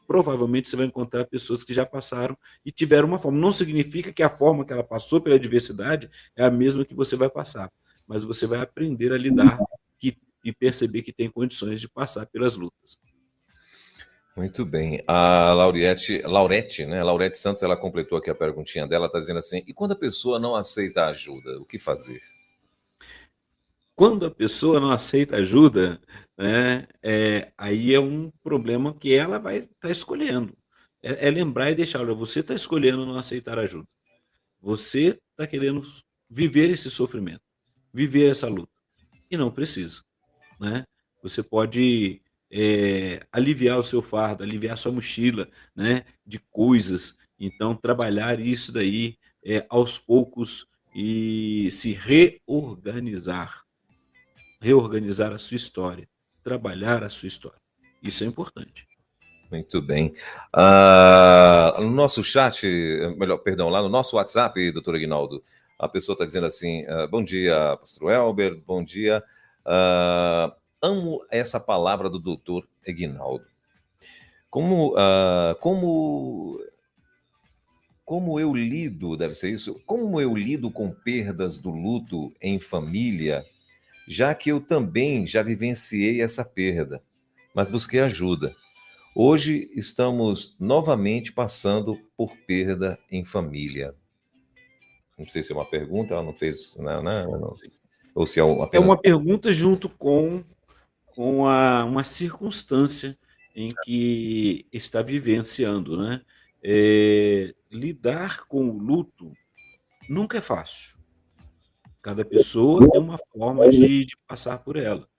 provavelmente você vai encontrar pessoas que já passaram e tiveram uma forma. Não significa que a forma que ela passou pela adversidade é a mesma que você vai passar, mas você vai aprender a lidar e perceber que tem condições de passar pelas lutas. Muito bem. A Laurete, né? Laurete Santos, ela completou aqui a perguntinha dela, está dizendo assim: e quando a pessoa não aceita a ajuda, o que fazer? Quando a pessoa não aceita ajuda, né, aí é um problema que ela vai estar escolhendo. É lembrar e deixar: olha, você está escolhendo não aceitar ajuda. Você está querendo viver esse sofrimento, viver essa luta, e não precisa, né. Você pode, aliviar o seu fardo, aliviar a sua mochila, né, de coisas. Então trabalhar isso daí, aos poucos e se reorganizar a sua história, trabalhar a sua história. Isso é importante. Muito bem. No nosso chat, melhor, perdão, lá no nosso WhatsApp, doutor Aguinaldo, a pessoa está dizendo assim: bom dia, pastor Elber, bom dia. Amo essa palavra do doutor Aguinaldo. Como eu lido, deve ser isso, como eu lido com perdas do luto em família, já que eu também já vivenciei essa perda, mas busquei ajuda. Hoje estamos novamente passando por perda em família. Não sei se é uma pergunta, ela não fez, não, ou se é É apenas. uma pergunta junto com uma circunstância em que está vivenciando, né. Lidar com o luto nunca é fácil. Cada pessoa tem uma forma de passar por ela.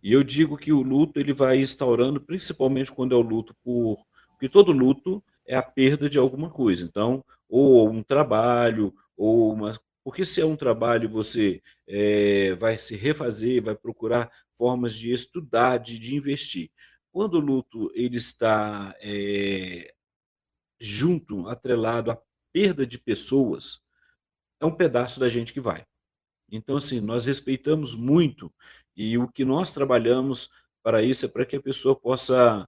E eu digo que o luto ele vai instaurando, principalmente quando é o luto porque todo luto é a perda de alguma coisa. Então, ou um trabalho, ou uma porque se é um trabalho você, vai se refazer, vai procurar formas de estudar, de investir. Quando o luto ele está, junto, atrelado à perda de pessoas, é um pedaço da gente que vai. Então, assim, nós respeitamos muito e o que nós trabalhamos para isso é para que a pessoa possa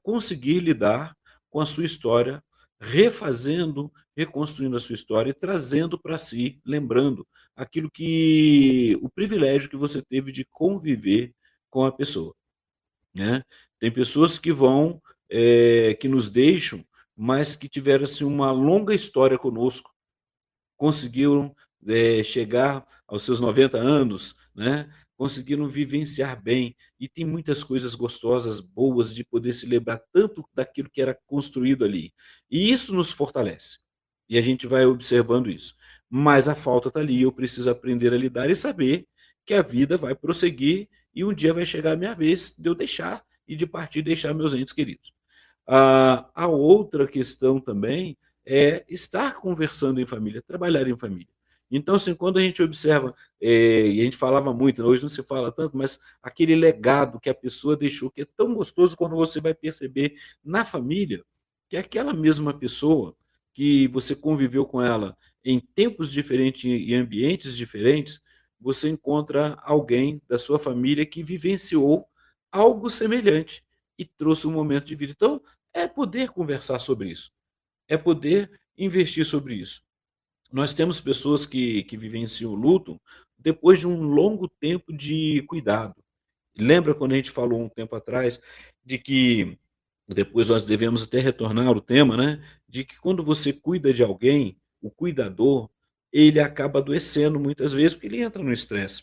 conseguir lidar com a sua história, refazendo, reconstruindo a sua história e trazendo para si, lembrando aquilo que o privilégio que você teve de conviver com a pessoa, né? Tem pessoas que vão, que nos deixam, mas que tiveram assim uma longa história conosco, conseguiram, chegar aos seus 90 anos, né, conseguiram vivenciar bem, e tem muitas coisas gostosas, boas, de poder se lembrar tanto daquilo que era construído ali. E isso nos fortalece, e a gente vai observando isso. Mas a falta está ali, eu preciso aprender a lidar e saber que a vida vai prosseguir e um dia vai chegar a minha vez de eu deixar e de partir e deixar meus entes queridos. A outra questão também é estar conversando em família, trabalhar em família. Então, assim, quando a gente observa, e a gente falava muito, né, hoje não se fala tanto, mas aquele legado que a pessoa deixou, que é tão gostoso quando você vai perceber na família, que é aquela mesma pessoa que você conviveu com ela em tempos diferentes e ambientes diferentes, você encontra alguém da sua família que vivenciou algo semelhante e trouxe um momento de vida. Então, é poder conversar sobre isso, é poder investir sobre isso. Nós temos pessoas que vivenciam o luto depois de um longo tempo de cuidado. Lembra quando a gente falou um tempo atrás de que depois nós devemos até retornar ao tema, né? De que quando você cuida de alguém, o cuidador, ele acaba adoecendo muitas vezes porque ele entra no estresse.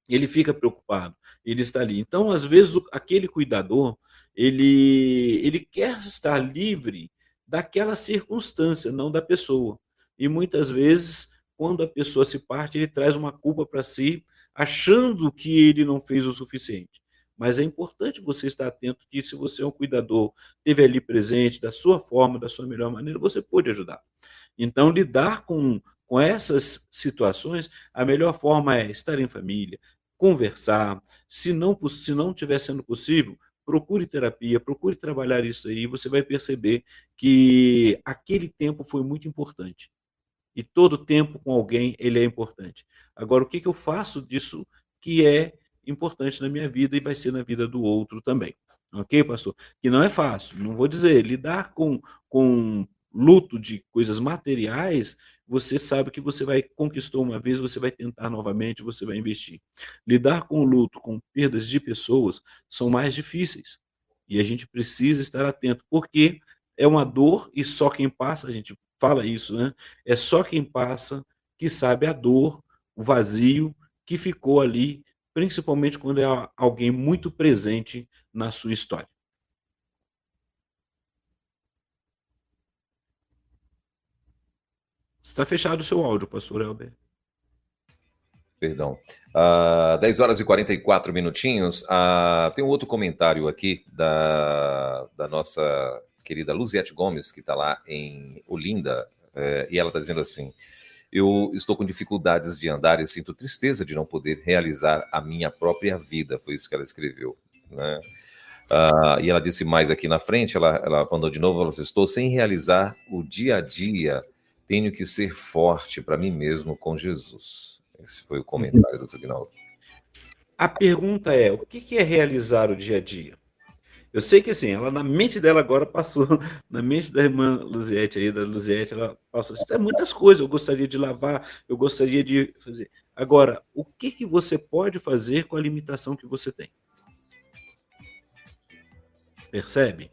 Ele fica preocupado, ele está ali. Então, às vezes, aquele cuidador, ele quer estar livre daquela circunstância, não da pessoa. E muitas vezes, quando a pessoa se parte, ele traz uma culpa para si, achando que ele não fez o suficiente. Mas é importante você estar atento que, se você é um cuidador, esteve ali presente, da sua forma, da sua melhor maneira, você pode ajudar. Então, lidar com essas situações, a melhor forma é estar em família, conversar. Se não estiver sendo possível, procure terapia, procure trabalhar isso aí, você vai perceber que aquele tempo foi muito importante. E todo tempo com alguém, ele é importante. Agora, o que que eu faço disso que é importante na minha vida e vai ser na vida do outro também, ok, pastor? Que não é fácil, não vou dizer, lidar com luto de coisas materiais, você sabe que você vai conquistou uma vez, você vai tentar novamente, você vai investir. Lidar com o luto, com perdas de pessoas, são mais difíceis. E a gente precisa estar atento, porque é uma dor e só quem passa, a gente fala isso, né? É só quem passa que sabe a dor, o vazio que ficou ali, principalmente quando é alguém muito presente na sua história. Está fechado o seu áudio, pastor Elber. Perdão. 10 horas e 44 minutinhos. Tem um outro comentário aqui da nossa querida Luziette Gomes, que está lá em Olinda, e ela está dizendo assim: eu estou com dificuldades de andar e sinto tristeza de não poder realizar a minha própria vida. Foi isso que ela escreveu, né? E ela disse mais aqui na frente, ela mandou de novo, ela disse: estou sem realizar o dia a dia, tenho que ser forte para mim mesmo com Jesus. Esse foi o comentário do Tugnaldo. A pergunta é, o que é realizar o dia a dia? Eu sei que, assim, ela na mente dela agora passou, na mente da irmã Luziette aí, da Luziette, ela passou assim: tem muitas coisas, eu gostaria de lavar, eu gostaria de fazer. Agora, o que você pode fazer com a limitação que você tem? Percebe?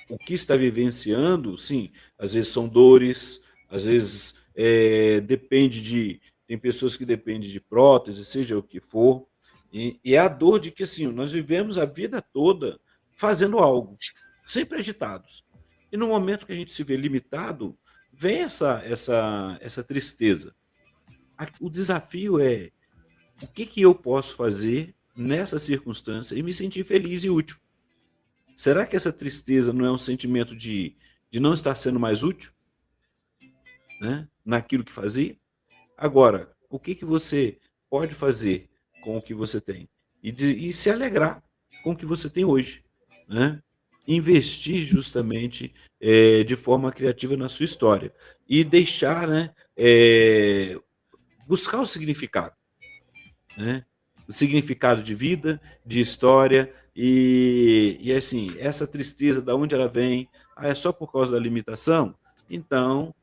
O que está vivenciando, sim, às vezes são dores, às vezes depende de. Tem pessoas que dependem de prótese, seja o que for, e é a dor de que, assim, nós vivemos a vida toda fazendo algo, sempre agitados. E no momento que a gente se vê limitado, vem essa tristeza. O desafio é: o que eu posso fazer nessa circunstância e me sentir feliz e útil? Será que essa tristeza não é um sentimento de não estar sendo mais útil, né, naquilo que fazia? Agora, o que você pode fazer com o que você tem? E se alegrar com o que você tem hoje, né? Investir justamente de forma criativa na sua história e deixar, né, buscar o significado, né? O significado de vida, de história, e assim, essa tristeza, da onde ela vem? É só por causa da limitação? Então,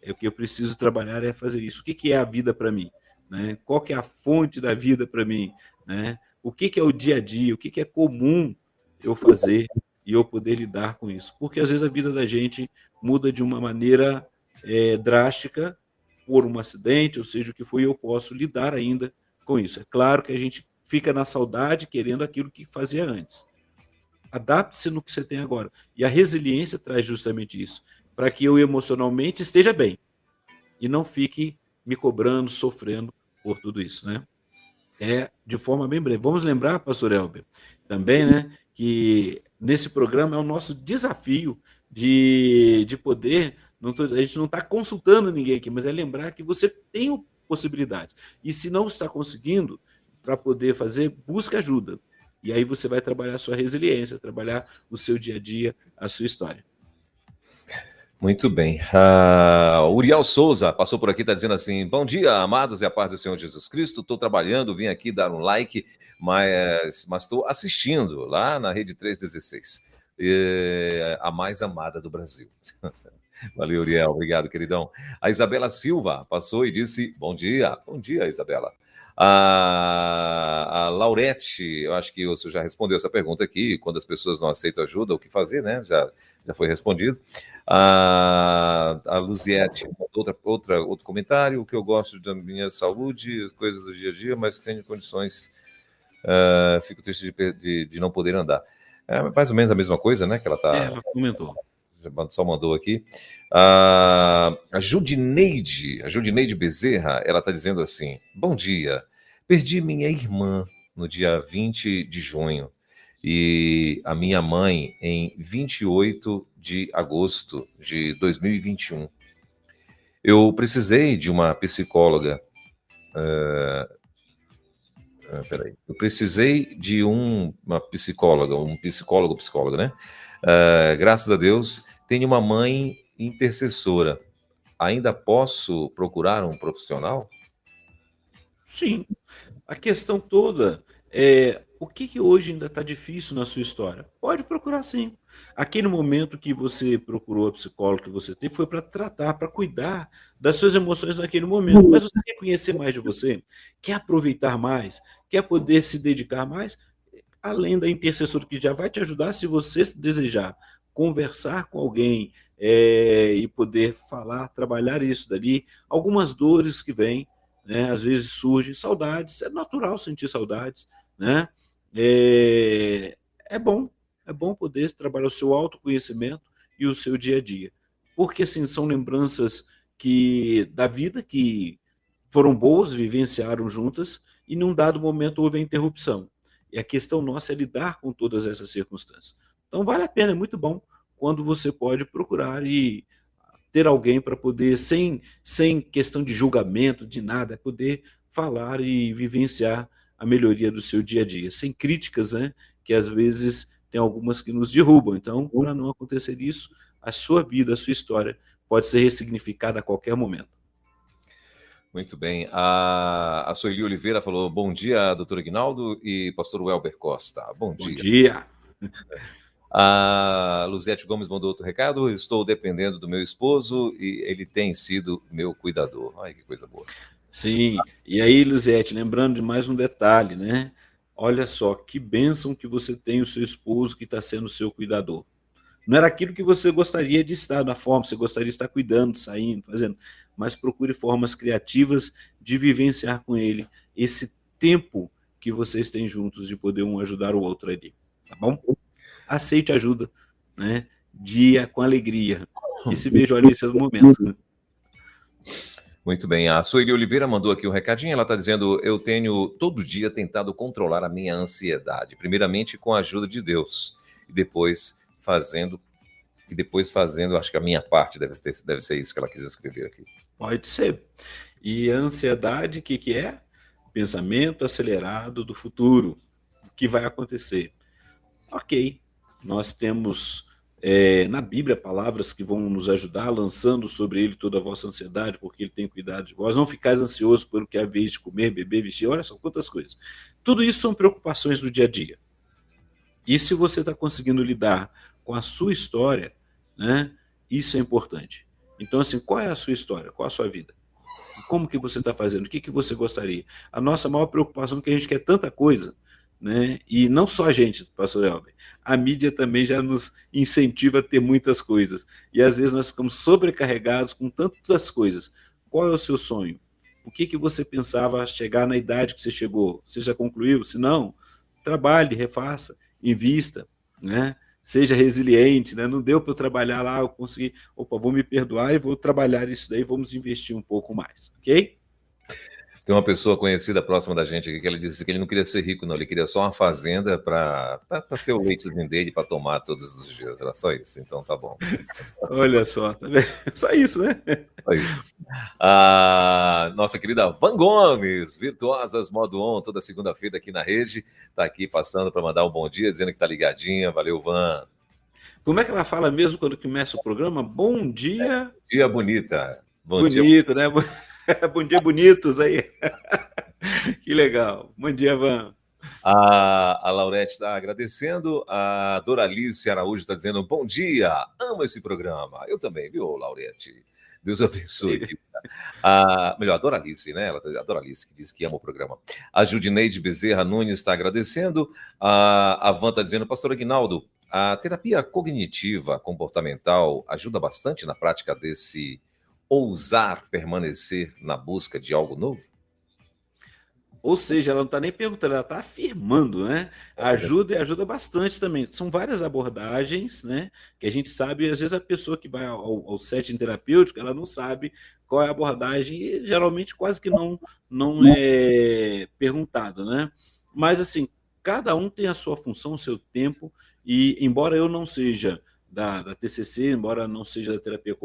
o que eu preciso trabalhar é fazer isso. O que é a vida para mim? Né? Qual que é a fonte da vida para mim? Né? O que é o dia a dia? O que é comum eu fazer e eu poder lidar com isso? Porque às vezes a vida da gente muda de uma maneira drástica por um acidente, ou seja, o que foi, eu posso lidar ainda com isso. É claro que a gente fica na saudade querendo aquilo que fazia antes. Adapte-se no que você tem agora. E a resiliência traz justamente isso, para que eu emocionalmente esteja bem e não fique me cobrando, sofrendo por tudo isso, né? De forma bem breve. Vamos lembrar, pastor Elber, também, né, que nesse programa é o nosso desafio de poder, a gente não está consultando ninguém aqui, mas é lembrar que você tem possibilidades. E se não está conseguindo, para poder fazer, busque ajuda. E aí você vai trabalhar a sua resiliência, trabalhar o seu dia a dia, a sua história. Muito bem. Uriel Souza passou por aqui, está dizendo assim: bom dia, amados, e a paz do Senhor Jesus Cristo. Estou trabalhando, vim aqui dar um like, mas estou assistindo lá na Rede 316, a mais amada do Brasil. Valeu, Uriel. Obrigado, queridão. A Isabela Silva passou e disse: bom dia. Bom dia, Isabela. A Laurete, eu acho que o senhor já respondeu essa pergunta aqui: quando as pessoas não aceitam ajuda, o que fazer, né? Já foi respondido. A Luziette, outro comentário: o que eu gosto da minha saúde, as coisas do dia a dia, mas tenho condições, fico triste de não poder andar. É mais ou menos a mesma coisa, né? Que ela comentou. Só mandou aqui. A Judineide Bezerra, ela está dizendo assim: bom dia, perdi minha irmã no dia 20 de junho, e a minha mãe em 28 de agosto de 2021. Eu precisei de uma psicóloga. Eu precisei de uma psicóloga, um psicóloga, né? Graças a Deus, tenho uma mãe intercessora. Ainda posso procurar um profissional? Sim. A questão toda é o que hoje ainda está difícil na sua história? Pode procurar sim. Aquele momento que você procurou a psicóloga que você teve foi para tratar, para cuidar das suas emoções naquele momento. Mas você quer conhecer mais de você? Quer aproveitar mais? Quer poder se dedicar mais? Além da intercessora que já vai te ajudar, se você desejar conversar com alguém e poder falar, trabalhar isso dali, algumas dores que vêm, né? Às vezes surgem saudades, é natural sentir saudades, né? É bom, é bom poder trabalhar o seu autoconhecimento e o seu dia a dia, porque assim, são lembranças da vida que foram boas, vivenciaram juntas, e num dado momento houve a interrupção. E a questão nossa é lidar com todas essas circunstâncias. Então vale a pena, é muito bom quando você pode procurar e ter alguém para poder, sem questão de julgamento, de nada, poder falar e vivenciar a melhoria do seu dia a dia, sem críticas, né? Que às vezes tem algumas que nos derrubam. Então, para não acontecer isso, a sua vida, a sua história pode ser ressignificada a qualquer momento. Muito bem. A Sueli Oliveira falou: bom dia, doutor Aguinaldo e pastor Welber Costa. Bom dia. Bom dia. A Luzete Gomes mandou outro recado: estou dependendo do meu esposo e ele tem sido meu cuidador. Ai, que coisa boa. Sim, e aí, Luzete, lembrando de mais um detalhe, né? Olha só, que bênção que você tem o seu esposo que está sendo o seu cuidador. Não era aquilo que você gostaria de estar, na forma, você gostaria de estar cuidando, saindo, fazendo, mas procure formas criativas de vivenciar com ele esse tempo que vocês têm juntos, de poder um ajudar o outro ali, tá bom? Aceite ajuda, né? Dia com alegria. Esse beijo ali é do momento. Muito bem. A Sueli Oliveira mandou aqui um recadinho. Ela está dizendo: eu tenho todo dia tentado controlar a minha ansiedade, primeiramente com a ajuda de Deus, e depois fazendo, acho que a minha parte deve ser isso que ela quis escrever aqui. Pode ser. E a ansiedade, o que é? Pensamento acelerado do futuro, o que vai acontecer. Ok, nós temos na Bíblia palavras que vão nos ajudar, lançando sobre ele toda a vossa ansiedade, porque ele tem cuidado de vós. Não ficais ansiosos pelo que haveis de comer, beber, vestir. Olha só quantas coisas. Tudo isso são preocupações do dia a dia. E se você está conseguindo lidar com a sua história, né, isso é importante. Então, assim, qual é a sua história? Qual a sua vida? Como que você está fazendo? O que você gostaria? A nossa maior preocupação é que a gente quer tanta coisa, né? E não só a gente, pastor Elber, a mídia também já nos incentiva a ter muitas coisas. E às vezes nós ficamos sobrecarregados com tantas coisas. Qual é o seu sonho? O que você pensava chegar na idade que você chegou? Você já concluiu? Se não, trabalhe, refaça, invista, né? Seja resiliente, né? Não deu para eu trabalhar lá, eu consegui, vou me perdoar e vou trabalhar isso daí, vamos investir um pouco mais, ok? Tem uma pessoa conhecida próxima da gente aqui que ele disse que ele não queria ser rico, não. Ele queria só uma fazenda para ter o leitezinho dele para tomar todos os dias. Era só isso. Então tá bom. Olha só, tá vendo? Só isso, né? Só isso. A nossa querida Van Gomes, Virtuosas Modo On, toda segunda-feira aqui na rede. Tá aqui passando para mandar um bom dia, dizendo que tá ligadinha. Valeu, Van. Como é que ela fala mesmo quando começa o programa? Bom dia. Dia bonita. Bom bonito, dia. Né? Bom dia, bonitos aí. Que legal. Bom dia, Van. A Laurete está agradecendo. A Doralice Araújo está dizendo: bom dia, amo esse programa. Eu também, viu, Laurete? Deus abençoe. Melhor, a Doralice, né? A Doralice que diz que ama o programa. A Judineide Bezerra Nunes está agradecendo. A Van está dizendo: pastor Aguinaldo, a terapia cognitiva comportamental ajuda bastante na prática desse ousar permanecer na busca de algo novo? Ou seja, ela não está nem perguntando, ela está afirmando, né? Ajuda e ajuda bastante também. São várias abordagens, né? Que a gente sabe, às vezes a pessoa que vai ao setting terapêutico, ela não sabe qual é a abordagem e geralmente quase que não é perguntado, né? Mas, assim, cada um tem a sua função, o seu tempo, e embora eu não seja da TCC, embora não seja da terapia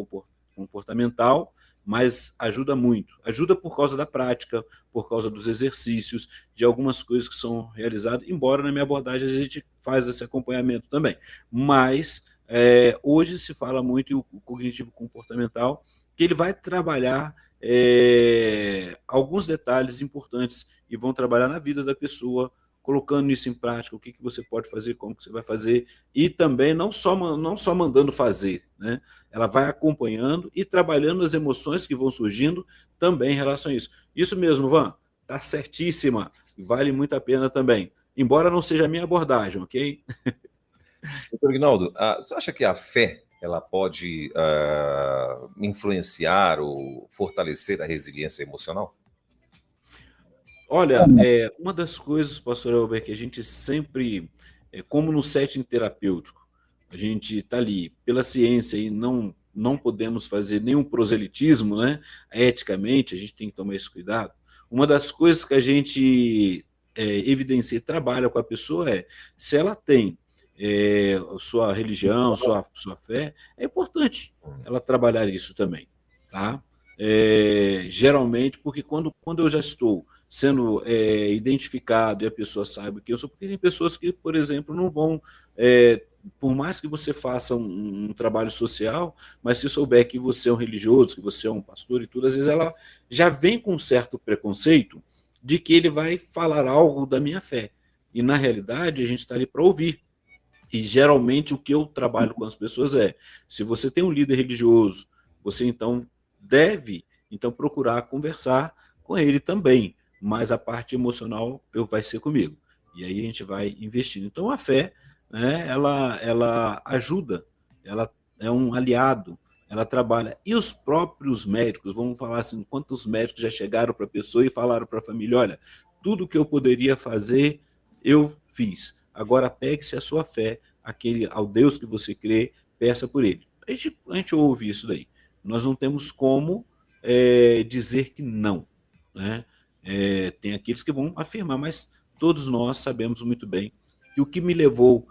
comportamental, mas ajuda muito. Ajuda por causa da prática, por causa dos exercícios, de algumas coisas que são realizadas, embora na minha abordagem a gente faz esse acompanhamento também. Mas hoje se fala muito em o cognitivo comportamental, que ele vai trabalhar alguns detalhes importantes e vão trabalhar na vida da pessoa, colocando isso em prática, o que você pode fazer, como que você vai fazer, e também não só mandando fazer, né? Ela vai acompanhando e trabalhando as emoções que vão surgindo também em relação a isso. Isso mesmo, Van, está certíssima, vale muito a pena também, embora não seja a minha abordagem, ok? Doutor Ignaldo, você acha que a fé ela pode influenciar ou fortalecer a resiliência emocional? Olha, uma das coisas, pastor Elber, que a gente sempre, como no setting terapêutico, a gente está ali pela ciência e não podemos fazer nenhum proselitismo, né? Eticamente, a gente tem que tomar esse cuidado. Uma das coisas que a gente evidencia e trabalha com a pessoa se ela tem sua religião, sua fé, é importante ela trabalhar isso também, tá? Geralmente, porque quando eu já estou sendo identificado e a pessoa sabe que eu sou, porque tem pessoas que, por exemplo, não vão, por mais que você faça um trabalho social, mas se souber que você é um religioso, que você é um pastor e tudo, às vezes ela já vem com um certo preconceito de que ele vai falar algo da minha fé. E, na realidade, a gente está ali para ouvir. E, geralmente, o que eu trabalho com as pessoas se você tem um líder religioso, você, então, deve procurar conversar com ele também, mas a parte emocional vai ser comigo. E aí a gente vai investindo. Então, a fé, né, ela ajuda, ela é um aliado, ela trabalha. E os próprios médicos, vamos falar assim, quantos médicos já chegaram para a pessoa e falaram para a família, olha, tudo que eu poderia fazer, eu fiz. Agora pegue-se a sua fé, ao Deus que você crê, peça por ele. A gente ouve isso daí. Nós não temos como dizer que não, né? Tem aqueles que vão afirmar, mas todos nós sabemos muito bem que o que me levou,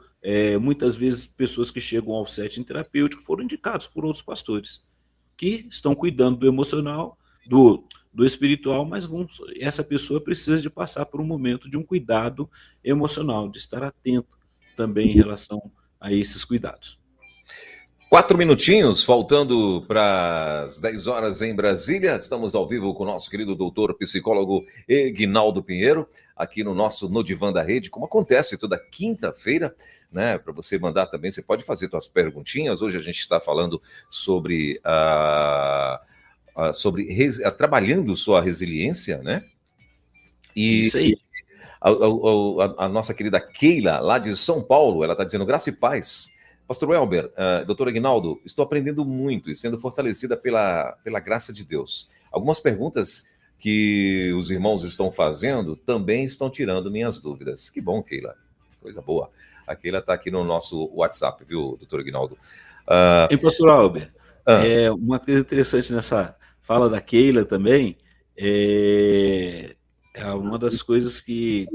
muitas vezes, pessoas que chegam ao setting terapêutico foram indicados por outros pastores, que estão cuidando do emocional, do espiritual, mas essa pessoa precisa de passar por um momento de um cuidado emocional, de estar atento também em relação a esses cuidados. 4 minutinhos, faltando para as 10 horas em Brasília. Estamos ao vivo com o nosso querido doutor psicólogo Egnaldo Pinheiro, aqui no nosso No Divã da Rede, como acontece toda quinta-feira, né? Para você mandar também, você pode fazer suas perguntinhas. Hoje a gente está falando sobre trabalhando sua resiliência, né? E isso aí. A nossa querida Keila, lá de São Paulo, ela está dizendo graça e paz. Pastor Welber, doutor Aguinaldo, estou aprendendo muito e sendo fortalecida pela graça de Deus. Algumas perguntas que os irmãos estão fazendo também estão tirando minhas dúvidas. Que bom, Keila. Coisa boa. A Keila está aqui no nosso WhatsApp, viu, doutor Aguinaldo? E, pastor Welber, uma coisa interessante nessa fala da Keila também, é uma das coisas que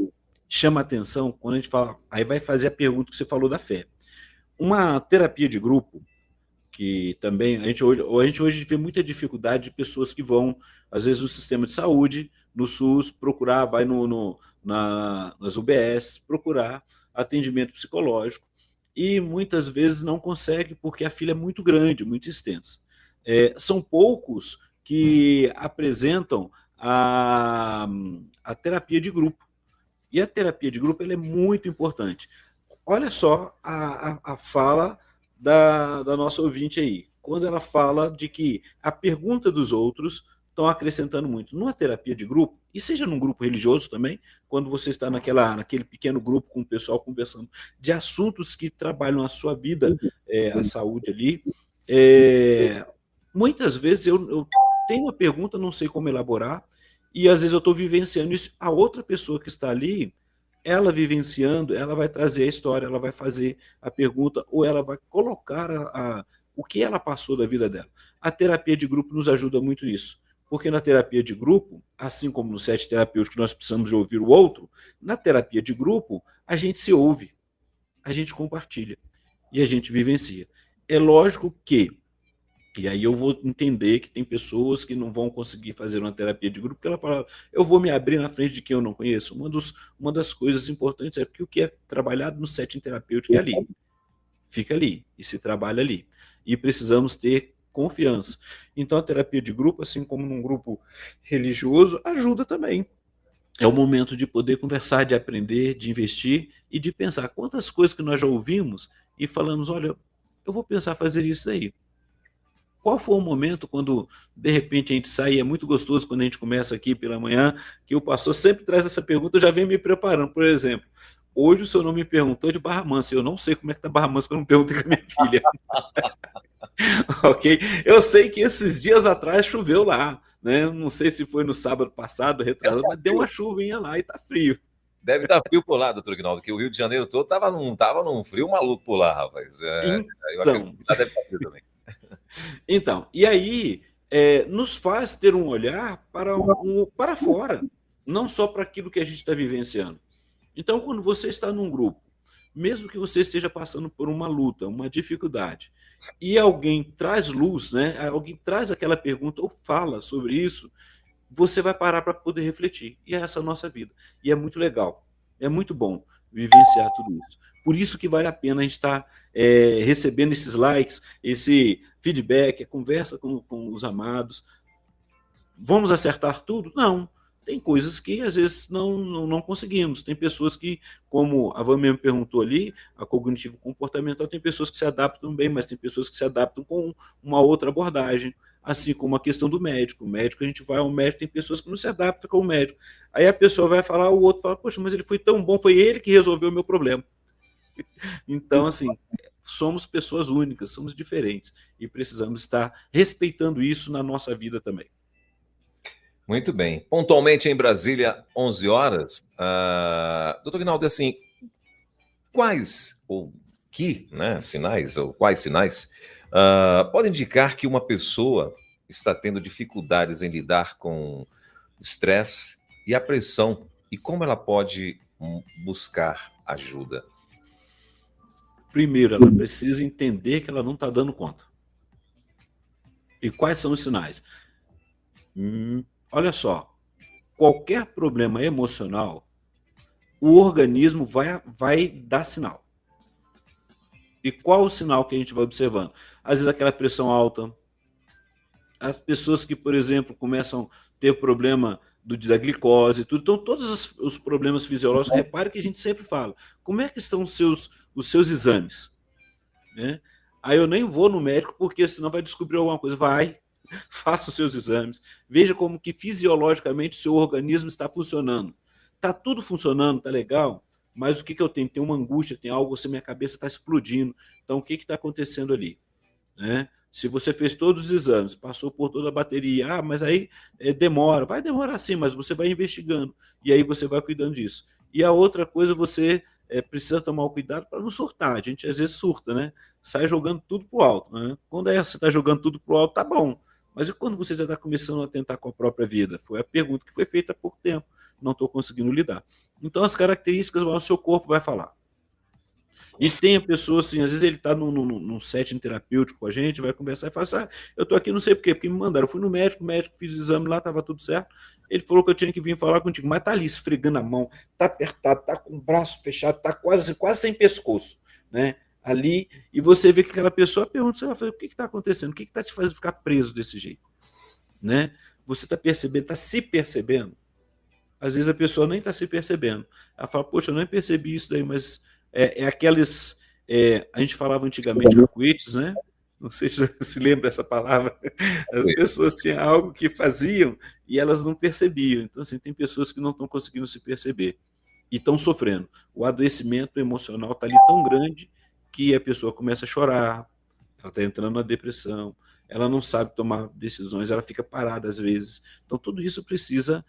chama a atenção quando a gente fala, aí vai fazer a pergunta que você falou da fé. Uma terapia de grupo, que também a gente hoje vê muita dificuldade de pessoas que vão, às vezes, no sistema de saúde, no SUS, vai nas UBS, procurar atendimento psicológico, e muitas vezes não consegue porque a fila é muito grande, muito extensa. São poucos que apresentam a terapia de grupo. E a terapia de grupo ela é muito importante. Olha só a fala da nossa ouvinte aí, quando ela fala de que a pergunta dos outros estão acrescentando muito. Numa terapia de grupo, e seja num grupo religioso também, quando você está naquele pequeno grupo com o pessoal conversando de assuntos que trabalham a sua vida, a saúde ali, muitas vezes eu tenho uma pergunta, não sei como elaborar, e às vezes eu estou vivenciando isso, a outra pessoa que está ali, ela vivenciando, ela vai trazer a história, ela vai fazer a pergunta, ou ela vai colocar o que ela passou da vida dela. A terapia de grupo nos ajuda muito nisso, Porque na terapia de grupo, assim como no set terapêutico nós precisamos de ouvir o outro, na terapia de grupo a gente se ouve, a gente compartilha e a gente vivencia. É lógico que, e aí eu vou entender que tem pessoas que não vão conseguir fazer uma terapia de grupo, porque ela fala, eu vou me abrir na frente de quem eu não conheço. Uma das coisas importantes é que o que é trabalhado no setting terapêutico é ali, fica ali e se trabalha ali. E precisamos ter confiança. Então a terapia de grupo, assim como num grupo religioso, ajuda também. É o momento de poder conversar, de aprender, de investir e de pensar quantas coisas que nós já ouvimos e falamos, olha, eu vou pensar fazer isso aí. Qual foi o momento quando, de repente, a gente sai, e é muito gostoso quando a gente começa aqui pela manhã, que o pastor sempre traz essa pergunta, eu já venho me preparando. Por exemplo, hoje o senhor não me perguntou de Barra Mansa, eu não sei como é que está Barra Mansa, que eu não perguntei com a minha filha. Ok? Eu sei que esses dias atrás choveu lá, né? Não sei se foi no sábado passado, retrasado, mas deu uma chuvinha lá e tá frio. Deve estar frio por lá, doutor Ignaldo, que o Rio de Janeiro todo tava num frio maluco por lá, rapaz. Eu acredito que lá deve estar frio também. Então, e aí nos faz ter um olhar para fora, não só para aquilo que a gente está vivenciando. Então, quando você está num grupo, mesmo que você esteja passando por uma luta, uma dificuldade, e alguém traz luz, né? Alguém traz aquela pergunta ou fala sobre isso, você vai parar para poder refletir. E é essa a nossa vida. E é muito legal, é muito bom vivenciar tudo isso. Por isso que vale a pena a gente estar recebendo esses likes, esse feedback, a conversa com os amados. Vamos acertar tudo? Não. Tem coisas que às vezes não conseguimos. Tem pessoas que, como a Van mesmo perguntou ali, a cognitivo comportamental, tem pessoas que se adaptam bem, mas tem pessoas que se adaptam com uma outra abordagem. Assim como a questão do médico. O médico, a gente vai ao médico, tem pessoas que não se adaptam com o médico. Aí a pessoa vai falar, o outro fala, poxa, mas ele foi tão bom, foi ele que resolveu o meu problema. Então, assim, somos pessoas únicas, somos diferentes e precisamos estar respeitando isso na nossa vida também. Muito bem. Pontualmente em Brasília, 11 horas. Doutor Ignaldo, assim, quais sinais podem indicar que uma pessoa está tendo dificuldades em lidar com o estresse e a pressão e como ela pode buscar ajuda? Primeiro, ela precisa entender que ela não está dando conta. E quais são os sinais? Olha só, qualquer problema emocional, o organismo vai dar sinal. E qual o sinal que a gente vai observando? Às vezes aquela pressão alta, as pessoas que, por exemplo, começam a ter problema da glicose, tudo. Então, todos os problemas fisiológicos, repare que a gente sempre fala, como é que estão os seus exames? Né? Aí eu nem vou no médico, porque senão vai descobrir alguma coisa. Vai, faça os seus exames, veja como que fisiologicamente o seu organismo está funcionando. Está tudo funcionando, está legal, mas o que eu tenho? Tem uma angústia, tem algo assim, minha cabeça está explodindo. Então, o que está acontecendo ali? Né? Se você fez todos os exames, passou por toda a bateria, mas aí demora. Vai demorar sim, mas você vai investigando. E aí você vai cuidando disso. E a outra coisa, você precisa tomar o cuidado para não surtar. A gente às vezes surta, né? Sai jogando tudo pro alto. Né? Quando você está jogando tudo pro alto, tá bom. Mas e quando você já está começando a tentar com a própria vida? Foi a pergunta que foi feita há pouco tempo. Não estou conseguindo lidar. Então, as características, o seu corpo vai falar. E tem a pessoa, assim, às vezes ele está num setting terapêutico com a gente, vai conversar e fala assim, eu estou aqui não sei por quê, porque me mandaram, eu fui no médico, fiz o exame lá, estava tudo certo, ele falou que eu tinha que vir falar contigo, mas está ali esfregando a mão, está apertado, está com o braço fechado, está quase sem pescoço, né? Ali, e você vê que aquela pessoa pergunta, você vai fazer, o que está acontecendo? O que está te fazendo ficar preso desse jeito? Né? Você está percebendo, está se percebendo? Às vezes a pessoa nem está se percebendo. Ela fala, poxa, eu nem percebi isso daí, mas aquelas... a gente falava antigamente racuetes, né? Não sei se você se lembra essa palavra. As pessoas tinham algo que faziam e elas não percebiam. Então, assim, tem pessoas que não estão conseguindo se perceber e estão sofrendo. O adoecimento emocional está ali tão grande que a pessoa começa a chorar, ela está entrando na depressão, ela não sabe tomar decisões, ela fica parada às vezes. Então, tudo isso precisa...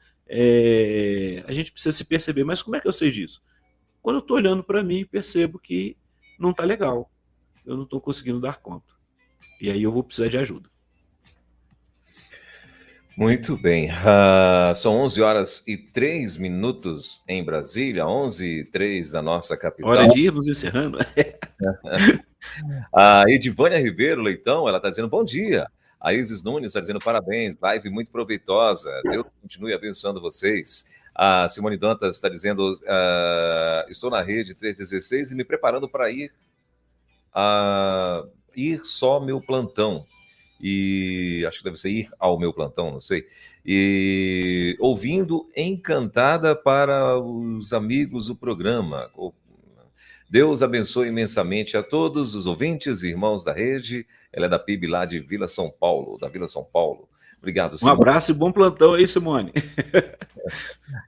a gente precisa se perceber. Mas como é que eu sei disso? Quando eu estou olhando para mim, percebo que não está legal. Eu não estou conseguindo dar conta. E aí eu vou precisar de ajuda. Muito bem. São 11h03 em Brasília, 11h03 da nossa Hora capital. de irmos encerrando. A Edivânia Ribeiro Leitão, ela está dizendo bom dia. A Isis Nunes está dizendo parabéns, live muito proveitosa. Deus continue abençoando vocês. A Simone Dantas está dizendo, estou na rede 316 e me preparando para ir só meu plantão. E acho que deve ser ir ao meu plantão, não sei. E ouvindo encantada para os amigos do programa. Deus abençoe imensamente a todos os ouvintes e irmãos da rede. Ela é da PIB lá de Vila São Paulo, da Vila São Paulo. Obrigado, Simone. Um abraço e bom plantão aí, Simone.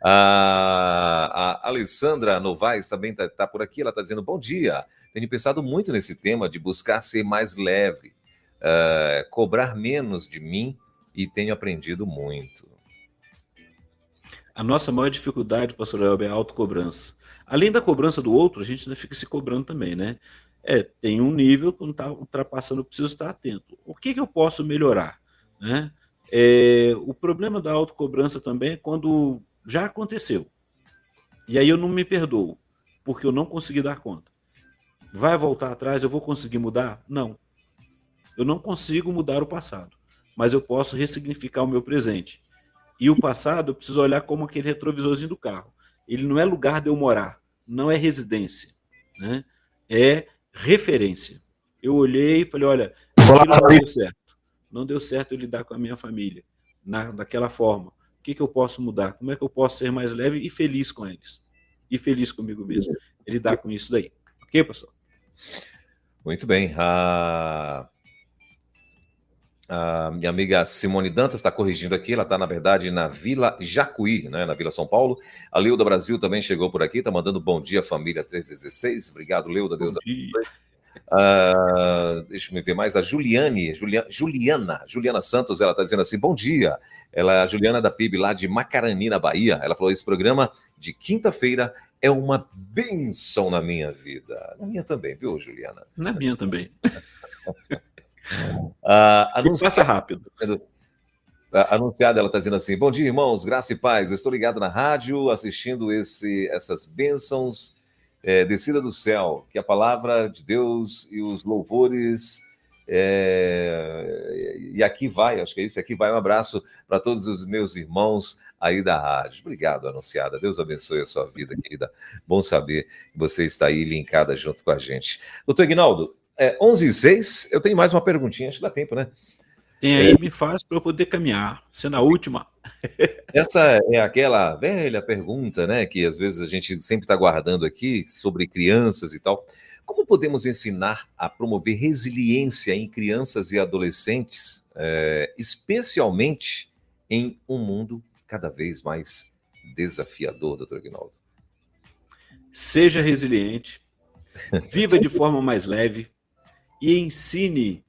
A Alessandra Novaes também está por aqui. Ela está dizendo bom dia. Tenho pensado muito nesse tema de buscar ser mais leve, cobrar menos de mim e tenho aprendido muito. A nossa maior dificuldade, pastor Elber, é a autocobrança. Além da cobrança do outro, a gente ainda fica se cobrando também, né? Tem um nível que não está ultrapassando, eu preciso estar atento. O que eu posso melhorar? Né? O problema da autocobrança também é quando já aconteceu. E aí eu não me perdoo, porque eu não consegui dar conta. Vai voltar atrás, eu vou conseguir mudar? Não. Eu não consigo mudar o passado, mas eu posso ressignificar o meu presente. E o passado eu preciso olhar como aquele retrovisorzinho do carro. Ele não é lugar de eu morar, não é residência, né? É referência. Eu olhei e falei, olha, aquilo não deu certo. Não deu certo eu lidar com a minha família daquela forma. O que eu posso mudar? Como é que eu posso ser mais leve e feliz com eles? E feliz comigo mesmo. E lidar com isso daí. Ok, pastor? Muito bem. A minha amiga Simone Dantas está corrigindo aqui, ela está, na verdade, na Vila Jacuí, né, na Vila São Paulo. A Leuda Brasil também chegou por aqui, está mandando bom dia, família 316. Obrigado, Leuda, Deus abençoe. Deixa eu ver mais, a Juliana Santos, ela está dizendo assim, bom dia. Ela é a Juliana da PIB lá de Macarani, na Bahia. Ela falou, esse programa de quinta-feira é uma bênção na minha vida. Na minha também, viu, Juliana? Na minha também. Passa rápido. A anunciada, ela está dizendo assim, bom dia, irmãos, graça e paz. Eu estou ligado na rádio, assistindo essas bênçãos descida do céu, que a palavra de Deus e os louvores... E aqui vai, acho que é isso, aqui vai um abraço para todos os meus irmãos aí da rádio. Obrigado, anunciada. Deus abençoe a sua vida, querida. Bom saber que você está aí linkada junto com a gente. Doutor Ignaldo, 11h06, eu tenho mais uma perguntinha, acho que dá tempo, né? Tem aí, me faz para eu poder caminhar, sendo a última. Essa é aquela velha pergunta, né, que às vezes a gente sempre está guardando aqui, sobre crianças e tal. Como podemos ensinar a promover resiliência em crianças e adolescentes, especialmente em um mundo cada vez mais desafiador, doutor Ignaldo? Seja resiliente, viva de forma mais leve e ensine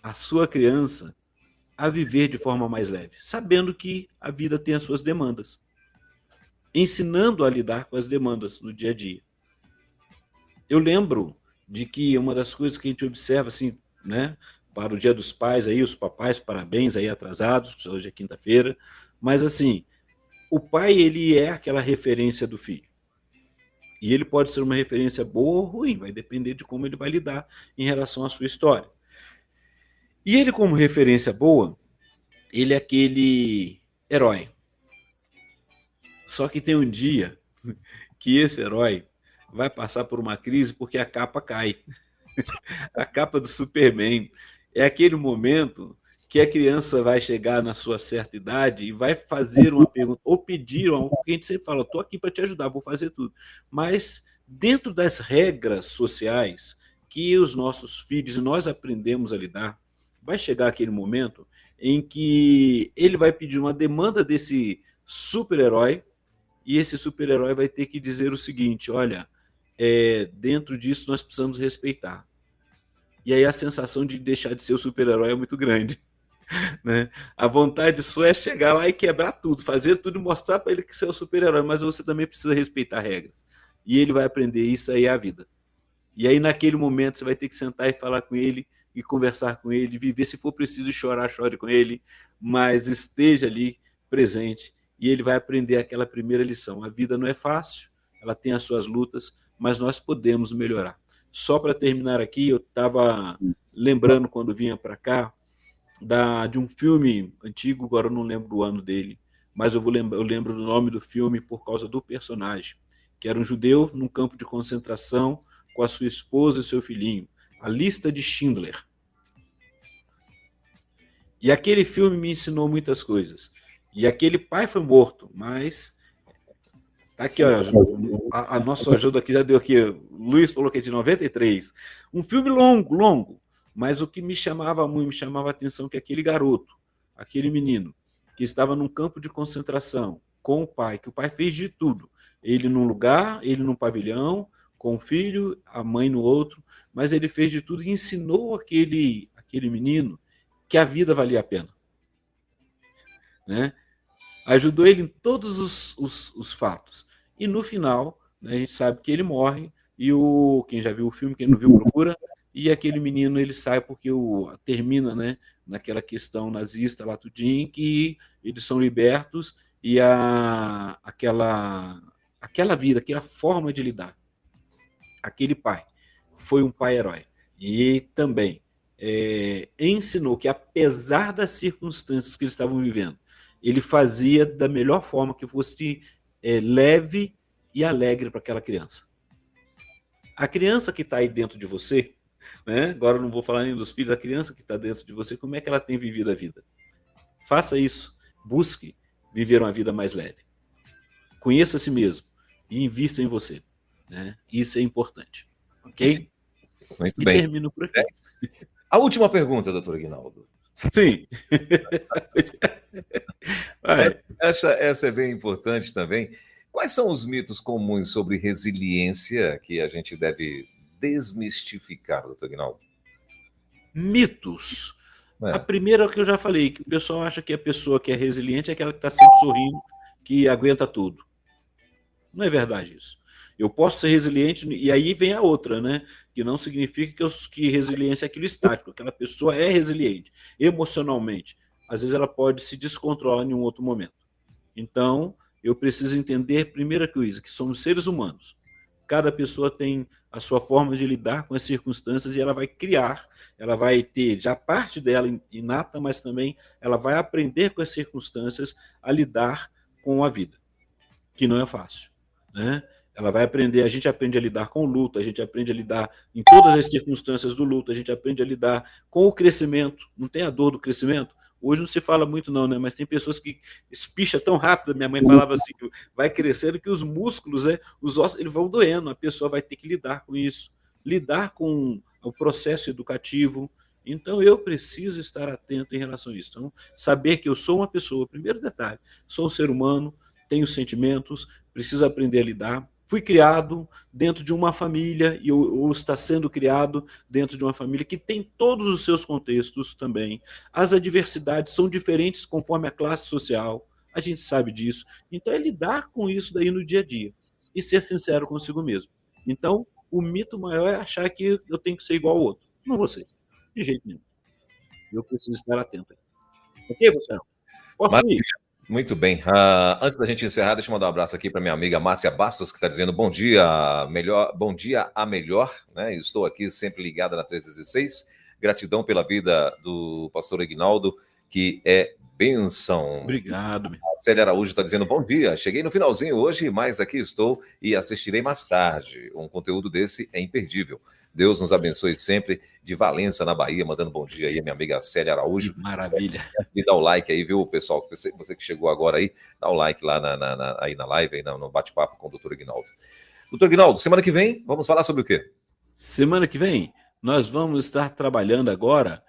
a sua criança a viver de forma mais leve, sabendo que a vida tem as suas demandas, ensinando a lidar com as demandas no dia a dia. Eu lembro de que uma das coisas que a gente observa, assim, né, para o Dia dos Pais, aí, os papais, parabéns aí atrasados, hoje é quinta-feira, mas assim, o pai, ele é aquela referência do filho. E ele pode ser uma referência boa ou ruim, vai depender de como ele vai lidar em relação à sua história. E ele, como referência boa, ele é aquele herói. Só que tem um dia que esse herói vai passar por uma crise porque a capa cai. A capa do Superman. É aquele momento que a criança vai chegar na sua certa idade e vai fazer uma pergunta, ou pedir algo, que a gente sempre fala, estou aqui para te ajudar, vou fazer tudo. Mas dentro das regras sociais que os nossos filhos, nós aprendemos a lidar, vai chegar aquele momento em que ele vai pedir uma demanda desse super-herói e esse super-herói vai ter que dizer o seguinte, olha, dentro disso nós precisamos respeitar. E aí a sensação de deixar de ser o super-herói é muito grande. Né? A vontade sua é chegar lá e quebrar tudo, fazer tudo e mostrar para ele que você é o super-herói, mas você também precisa respeitar regras. E ele vai aprender isso aí a vida. E aí naquele momento você vai ter que sentar e falar com ele e conversar com ele, viver, se for preciso chorar, chore com ele, mas esteja ali presente e ele vai aprender aquela primeira lição. A vida não é fácil, ela tem as suas lutas, mas nós podemos melhorar. Só para terminar aqui, eu estava lembrando quando vinha para cá de um filme antigo, agora eu não lembro do ano dele, mas eu lembro do nome do filme por causa do personagem, que era um judeu num campo de concentração com a sua esposa e seu filhinho, A Lista de Schindler. E aquele filme me ensinou muitas coisas. E aquele pai foi morto, mas tá aqui, ó, a nossa ajuda aqui já deu aqui. O Luiz falou que é de 93. Um filme longo, mas o que me chamava a atenção que aquele garoto, aquele menino, que estava num campo de concentração com o pai, que o pai fez de tudo. Ele num lugar, ele num pavilhão, com o filho, a mãe no outro, mas ele fez de tudo e ensinou aquele menino que a vida valia a pena. Né? Ajudou ele em todos os fatos. E no final, né, a gente sabe que ele morre, e quem já viu o filme, quem não viu, procura, e aquele menino ele sai porque termina, né, naquela questão nazista lá tudinho, que eles são libertos e aquela vida, aquela forma de lidar. Aquele pai foi um pai herói. E também ensinou que, apesar das circunstâncias que eles estavam vivendo, ele fazia da melhor forma que fosse leve e alegre para aquela criança. A criança que está aí dentro de você, né? Agora eu não vou falar nem dos filhos, da criança que está dentro de você, como é que ela tem vivido a vida? Faça isso, busque viver uma vida mais leve. Conheça a si mesmo e invista em você. Né? Isso é importante. Ok? Muito bem. Termino por aqui. A última pergunta, doutor Aguinaldo. Sim. Essa é bem importante também. Quais são os mitos comuns sobre resiliência que a gente deve desmistificar, doutor Aguinaldo? Mitos. A primeira é o que eu já falei, que o pessoal acha que a pessoa que é resiliente é aquela que está sempre sorrindo, que aguenta tudo. Não é verdade isso. Eu posso ser resiliente, e aí vem a outra, né? Que não significa que resiliência é aquilo estático. Aquela pessoa é resiliente emocionalmente. Às vezes ela pode se descontrolar em um outro momento. Então, eu preciso entender, primeira coisa, que somos seres humanos. Cada pessoa tem a sua forma de lidar com as circunstâncias e ela vai criar, ela vai ter já parte dela inata, mas também ela vai aprender com as circunstâncias a lidar com a vida, que não é fácil, né? Ela vai aprender, a gente aprende a lidar com o luto, a gente aprende a lidar em todas as circunstâncias do luto, a gente aprende a lidar com o crescimento. Não tem a dor do crescimento? Hoje não se fala muito não, né? Mas tem pessoas que espicha tão rápido. Minha mãe falava assim, que vai crescendo que os músculos, né, os ossos, eles vão doendo. A pessoa vai ter que lidar com isso, lidar com o processo educativo. Então eu preciso estar atento em relação a isso. Então, saber que eu sou uma pessoa, primeiro detalhe, sou um ser humano, tenho sentimentos, preciso aprender a lidar. Fui criado dentro de uma família, ou está sendo criado dentro de uma família que tem todos os seus contextos também. As adversidades são diferentes conforme a classe social, a gente sabe disso. Então é lidar com isso daí no dia a dia e ser sincero consigo mesmo. Então, o mito maior é achar que eu tenho que ser igual ao outro. Não vou ser, de jeito nenhum. Eu preciso estar atento. Ok, você? Posso ir? Muito bem. Antes da gente encerrar, deixa eu mandar um abraço aqui para minha amiga Márcia Bastos, que está dizendo bom dia a melhor, né? Estou aqui sempre ligada na 316. Gratidão pela vida do pastor Aguinaldo, que é bênção. Obrigado. A Célia Araújo está dizendo bom dia. Cheguei no finalzinho hoje, mas aqui estou e assistirei mais tarde. Um conteúdo desse é imperdível. Deus nos abençoe sempre. De Valença, na Bahia, mandando bom dia aí a minha amiga Célia Araújo. Maravilha. E dá o like aí, viu, pessoal? Você que chegou agora aí, dá o like lá aí na live, aí no bate-papo com o doutor Aguinaldo. Doutor Aguinaldo, semana que vem, vamos falar sobre o quê? Semana que vem, nós vamos estar trabalhando agora,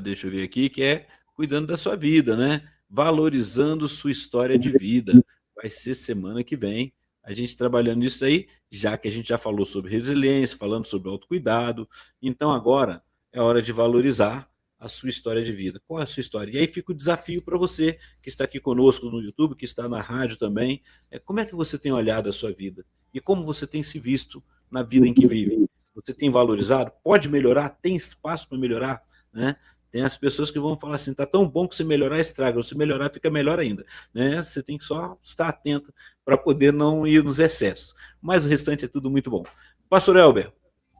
deixa eu ver aqui, que é cuidando da sua vida, né? Valorizando sua história de vida. Vai ser semana que vem. A gente trabalhando nisso aí, já que a gente já falou sobre resiliência, falando sobre autocuidado. Então agora é hora de valorizar a sua história de vida. Qual é a sua história? E aí fica o desafio para você que está aqui conosco no YouTube, que está na rádio também. Como é que você tem olhado a sua vida? E como você tem se visto na vida em que vive? Você tem valorizado? Pode melhorar? Tem espaço para melhorar? Né? Tem as pessoas que vão falar assim, tá tão bom que se melhorar estraga, ou se melhorar fica melhor ainda. Né? Você tem que só estar atento para poder não ir nos excessos. Mas o restante é tudo muito bom. Pastor Elber,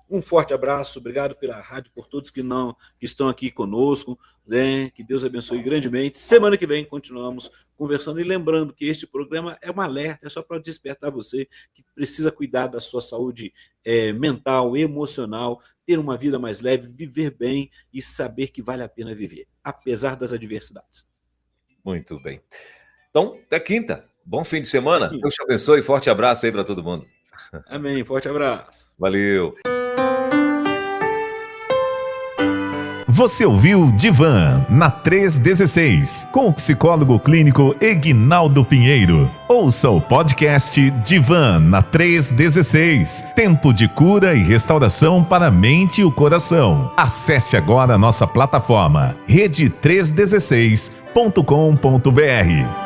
um forte abraço, obrigado pela rádio, por todos que estão aqui conosco, né? Que Deus abençoe grandemente. Semana que vem continuamos conversando e lembrando que este programa é um alerta, é só para despertar você que precisa cuidar da sua saúde mental, emocional, ter uma vida mais leve, viver bem e saber que vale a pena viver, apesar das adversidades. Muito bem. Então, até quinta. Bom fim de semana. Deus te abençoe. Forte abraço aí para todo mundo. Amém. Forte abraço. Valeu. Você ouviu Divan na 316, com o psicólogo clínico Eguinaldo Pinheiro. Ouça o podcast Divan na 316, tempo de cura e restauração para a mente e o coração. Acesse agora a nossa plataforma rede316.com.br.